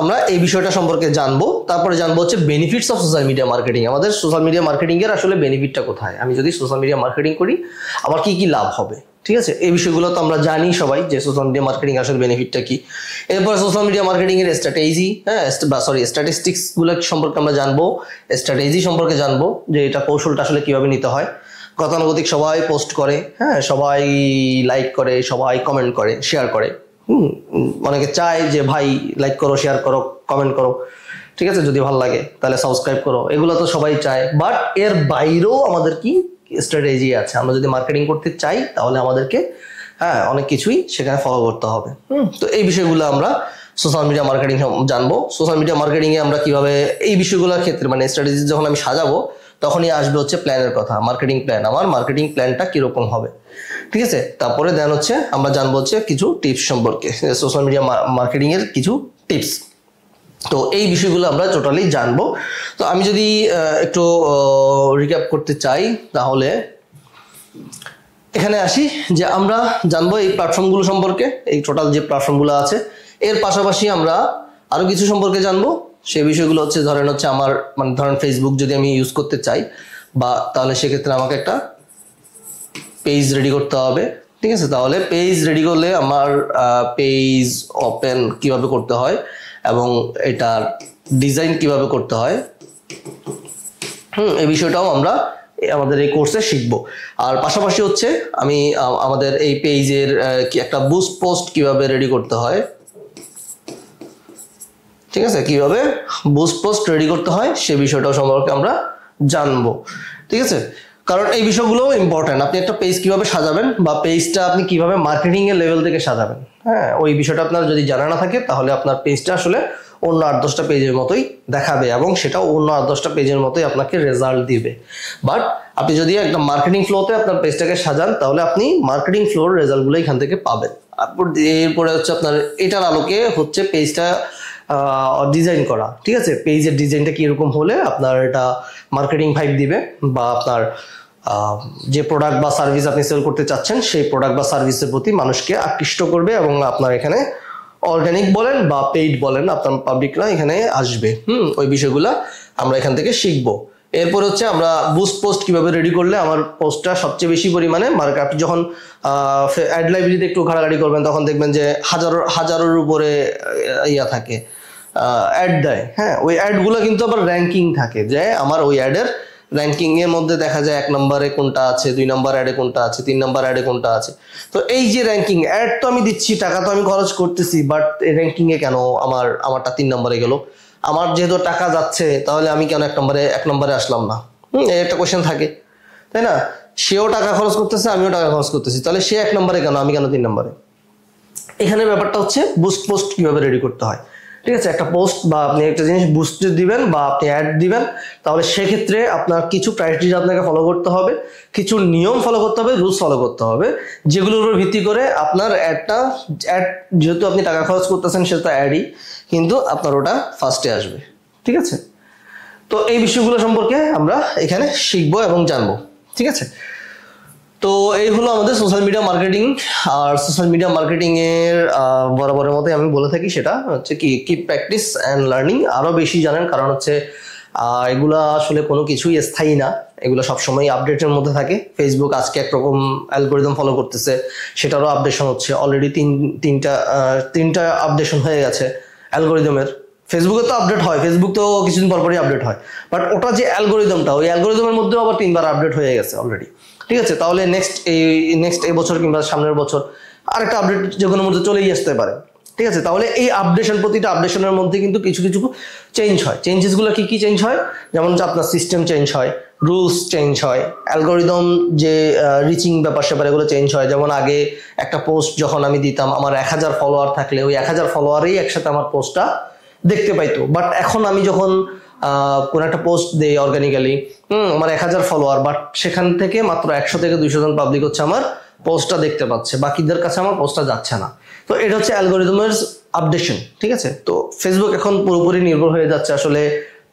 [SPEAKER 1] আমরা এই বিষয়টা সম্পর্কে জানবো। তারপরে জানবো হচ্ছে benefits of social media marketing. আমাদের সোশ্যাল মিডিয়া মার্কেটিং এর আসলে বেনিফিটটা কোথায়, আমি যদি সোশ্যাল মিডিয়া মার্কেটিং করি আমার কি কি লাভ হবে। ঠিক আছে, এই বিষয়গুলো তো আমরা জানি সবাই যে সোশ্যাল মিডিয়া মার্কেটিং আসলে বেনিফিটটা কি। এরপর সোশ্যাল মিডিয়া মার্কেটিং এর স্ট্র্যাটেজি, হ্যাঁ, স্ট্যাটিস্টিক্স গুলো সম্পর্কে আমরা জানবো, স্ট্র্যাটেজি সম্পর্কে জানবো, যে এটা কৌশলটা আসলে কিভাবে নিতে হয়। গতানুগতিক সবাই পোস্ট করে, হ্যাঁ, সবাই লাইক করে, সবাই কমেন্ট করে, শেয়ার করে। অনেকে চায় যে ভাই লাইক করো, শেয়ার করো, কমেন্ট করো, ঠিক আছে, যদি ভালো লাগে তাহলে সাবস্ক্রাইব করো, এগুলো তো সবাই চায়। বাট এর বাইরেও আমাদের কি স্ট্র্যাটেজি আছে। আমরা যদি মার্কেটিং করতে চাই তাহলে আমাদেরকে অনেক কিছুই সেখানে ফলো করতে হবে। তো এই বিষয়গুলো আমরা সোশ্যাল মিডিয়া মার্কেটিং জানবো। সোশ্যাল মিডিয়া মার্কেটিং এ আমরা কিভাবে এই বিষয়গুলোর ক্ষেত্রে মানে স্ট্র্যাটেজি যখন আমি সাজাবো তখনই আসবে হচ্ছে প্ল্যানের কথা, মার্কেটিং প্ল্যান, আমার মার্কেটিং প্ল্যানটা কিরকম হবে, ঠিক আছে। তারপরে দেন হচ্ছে আমরা জানবো হচ্ছে কিছু টিপস সম্পর্কে, সোশ্যাল মিডিয়া মার্কেটিং এর কিছু টিপস। তো এই বিষয়গুলো আমরা টোটালি জানবো। তো আমি যদি একটু রিক্যাপ করতে চাই তাহলে এখানে আসি যে আমরা জানবো এই প্ল্যাটফর্মগুলো সম্পর্কে, এই টোটাল যে প্ল্যাটফর্মগুলো আছে। এর পাশাপাশি আমরা আরো কিছু সম্পর্কে জানবো। সেই বিষয়গুলো হচ্ছে ধরেন হচ্ছে আমার মানে ধরেন ফেসবুক যদি আমি ইউজ করতে চাই বা তাহলে সেক্ষেত্রে আমাকে একটা পেজ রেডি করতে হবে, ঠিক আছে। তাহলে পেজ রেডি করলে আমার পেজ ওপেন কিভাবে করতে হয় এবং এটার ডিজাইন কিভাবে করতে হয়, এই বিষয়টাও আমরা আমাদের এই কোর্সে শিখবো। আর পাশাপাশি হচ্ছে আমি আমাদের এই পেজের একটা বুস্ট পোস্ট কিভাবে রেডি করতে হয়, ঠিক আছে, কিভাবে বুস্ট পোস্ট রেডি করতে হয় সে বিষয়টাও সম্পর্কে আমরা জানবো, ঠিক আছে। কারণ এই বিষয়গুলো ইম্পর্টেন্ট। আপনি একটা পেজ কিভাবে সাজাবেন বা পেজটা আপনি কিভাবে মার্কেটিং এর লেভেল থেকে সাজাবেন, ওই বিষয়টা আপনার যদি জানা না থাকে তাহলে আপনার পেজটা আসলে অন্য 8-10টা পেজের মতোই দেখাবে এবং সেটা অন্য 8-10টা পেজের মতোই আপনাকে রেজাল্ট দিবে। বাট আপনি যদি একটা মার্কেটিং ফ্লোতে আপনার পেজটাকে সাজান তাহলে আপনি মার্কেটিং ফ্লোর রেজাল্টগুলো এখান থেকে পাবেন। এরপরে হচ্ছে আপনার এটার আলোকে হচ্ছে পেজটা ডিজাইন করা, ঠিক আছে। পেজের ডিজাইনটা কিরকম হলে আপনার এটা মার্কেটিং ভাইব দিবে বা আপনার যে প্রোডাক্ট বা সার্ভিস আপনি সেল করতে চাচ্ছেন সেই প্রোডাক্ট বা সার্ভিসের প্রতি মানুষকে আকৃষ্ট করবে এবং আপনার এখানে অর্গানিক বলেন বা পেইড বলেন আপনার পাবলিকরা এখানে আসবে। ওই বিষয়গুলো আমরা এখান থেকে শিখবো। এরপর হচ্ছে আমরা বুস্ট পোস্ট কিভাবে রেডি করলে আমার পোস্টটা সবচেয়ে বেশি পরিমাণে আপনি যখন অ্যাড লাইব্রেরিতে একটু ঘাটাঘাটি করবেন তখন দেখবেন যে হাজারের উপরে ইয়া থাকে, অ্যাড দেয়। ওই অ্যাডগুলো কিন্তু আবার র্যাঙ্কিং থাকে, যে আমার ওই অ্যাডের র্যাঙ্কিং এর মধ্যে দেখা যায় 1 নম্বরে কোনটা আছে, 2 নম্বর অ্যাডে কোনটা আছে, 3 নম্বর অ্যাডে কোনটা আছে। তো এই যে র্যাঙ্কিং, অ্যাড তো আমি দিচ্ছি, টাকা তো আমি খরচ করতেছি, বাট র্যাঙ্কিং এ কেন আমারটা 3 নম্বরে গেল? আমার যেহেতু টাকা যাচ্ছে তাহলে আমি কেন 1 নম্বরে আসলাম না? এই একটা কোশ্চেন থাকে, তাই না? সেও টাকা খরচ করতেছে, আমিও টাকা খরচ করতেছি, তাহলে সে 1 নম্বরে কেন, আমি কেন 3 নম্বরে? এখানে ব্যাপারটা হচ্ছে বুস্ট পোস্ট কিভাবে রেডি করতে হয়, ঠিক আছে। একটা পোস্ট বা আপনি একটা জিনিস বুস্ট দিবেন বা আপনি অ্যাড দিবেন, তাহলে সেক্ষেত্রে আপনার কিছু ক্রাইটেরিয়া আপনাকে ফলো করতে হবে, কিছু নিয়ম ফলো করতে হবে, রুলস ফলো করতে হবে, যেগুলোর উপর ভিত্তি করে আপনার অ্যাড যেহেতু আপনি টাকা খরচ করতেছেন সেটা অ্যাডই, কিন্তু আপনার ওটা ফার্স্টে আসবে, ঠিক আছে। তো এই বিষয়গুলো সম্পর্কে আমরা এখানে শিখবো এবং জানবো, ঠিক আছে। তো এই হলো আমাদের সোশ্যাল মিডিয়া মার্কেটিং। আর সোশ্যাল মিডিয়া মার্কেটিং এর বরাবরের মতোই আমি বলে থাকি সেটা হচ্ছে কি কিপ প্র্যাকটিস অ্যান্ড লার্নিং। আরো বেশি জানেন, কারণ হচ্ছে এগুলা আসলে কোনো কিছুই স্থায়ী না, এগুলো সবসময় আপডেটের মধ্যে থাকে। ফেসবুক আজকে একরকম অ্যালগোরিদম ফলো করতেছে, সেটারও আপডেশন হচ্ছে। অলরেডি তিনটা আপডেশন হয়ে গেছে অ্যালগোরিদমের। ফেসবুকে তো আপডেট হয়, ফেসবুক তো কিছুদিন পরপরই আপডেট হয়, বাট ওটা যে অ্যালগোরিদমটা, ওই অ্যালগোরিদমের মধ্যেও আবার 3বার আপডেট হয়ে গেছে অলরেডি, ঠিক আছে। তাহলে নেক্সট এই বছর কিংবা সামনের বছর আরেকটা আপডেট যে কোনো মধ্যে চলেই আসতে পারে, ঠিক আছে। তাহলে এই প্রতিটা আপডেশনের মধ্যে কিন্তু কিছু কিছু চেঞ্জ হয়। চেঞ্জেসগুলো কি চেঞ্জ হয়? যেমন আপনার সিস্টেম চেঞ্জ হয়, রুলস চেঞ্জ হয়, অ্যালগোরিদম যে রিচিং ব্যাপার স্যাপার এগুলো চেঞ্জ হয়। যেমন আগে একটা পোস্ট যখন আমি দিতাম, আমার 1000 ফলোয়ার থাকলে ওই 1000 ফলোয়ারেই একসাথে আমার পোস্টটা দেখতে পাইতো। বাট এখন আমি যখন কোন একটা পোস্ট দেই অর্গানিক্যালি, আমার 1000 ফলোয়ার, বাট সেখান থেকে মাত্র 100 থেকে 200 জন পাবলিক হচ্ছে আমার পোস্টটা দেখতে পাচ্ছে, বাকিদের কাছে আমার পোস্টটা যাচ্ছে না। তো এটা হচ্ছে অ্যালগোরিদমের আপডেশন, ঠিক আছে। তো ফেসবুক এখন পুরোপুরি নির্ভর হয়ে যাচ্ছে আসলে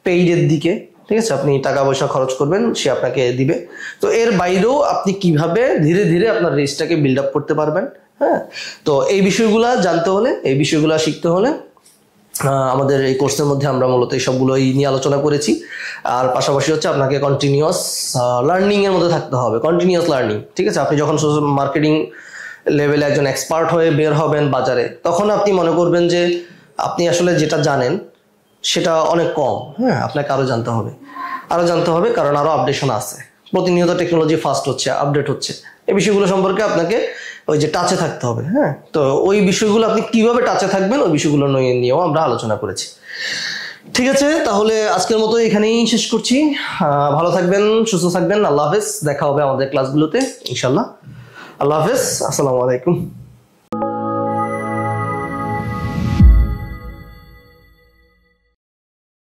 [SPEAKER 1] পেইডের দিকে, ঠিক আছে। আপনি টাকা পয়সা খরচ করবেন, সে আপনাকে দিবে। তো এর বাইরেও আপনি কিভাবে ধীরে ধীরে আপনার রিচটাকে বিল্ড আপ করতে পারবেন, তো এই বিষয়গুলা জানতে হলে, এই বিষয়গুলা শিখতে হলে আমাদের এই কোর্সের মধ্যে আমরা মূলত এই সবগুলোই নিয়ে আলোচনা করেছি। আর পাশাপাশি হচ্ছে আপনাকে কন্টিনিউয়াস লার্নিং এর মধ্যে থাকতে হবে, কন্টিনিউয়াস লার্নিং, ঠিক আছে। আপনি যখন মার্কেটিং লেভেলে একজন এক্সপার্ট হয়ে বের হবেন বাজারে, তখন আপনি মনে করবেন যে আপনি আসলে যেটা জানেন সেটা অনেক কম। আপনাকে আরো জানতে হবে, কারণ আরো আপডেশন আছে, প্রতিনিয়ত টেকনোলজি ফাস্ট হচ্ছে, আপডেট হচ্ছে, এই বিষয়গুলো সম্পর্কে আপনাকে ওই যে টাচে থাকতে হবে। হ্যাঁ, তো ওই বিষয়গুলো আপনি কিভাবে টাচে থাকবেন ওই বিষয়গুলো নিয়েও আমরা আলোচনা করেছি। ঠিক আছে, তাহলে আজকের মতো এখানেই শেষ করছি। ভালো থাকবেন, সুস্থ থাকবেন। আল্লাহ হাফেজ, দেখা হবে আমাদের ক্লাসগুলোতে ইনশাল্লাহ। আল্লাহ হাফেজ, আসসালামু আলাইকুম।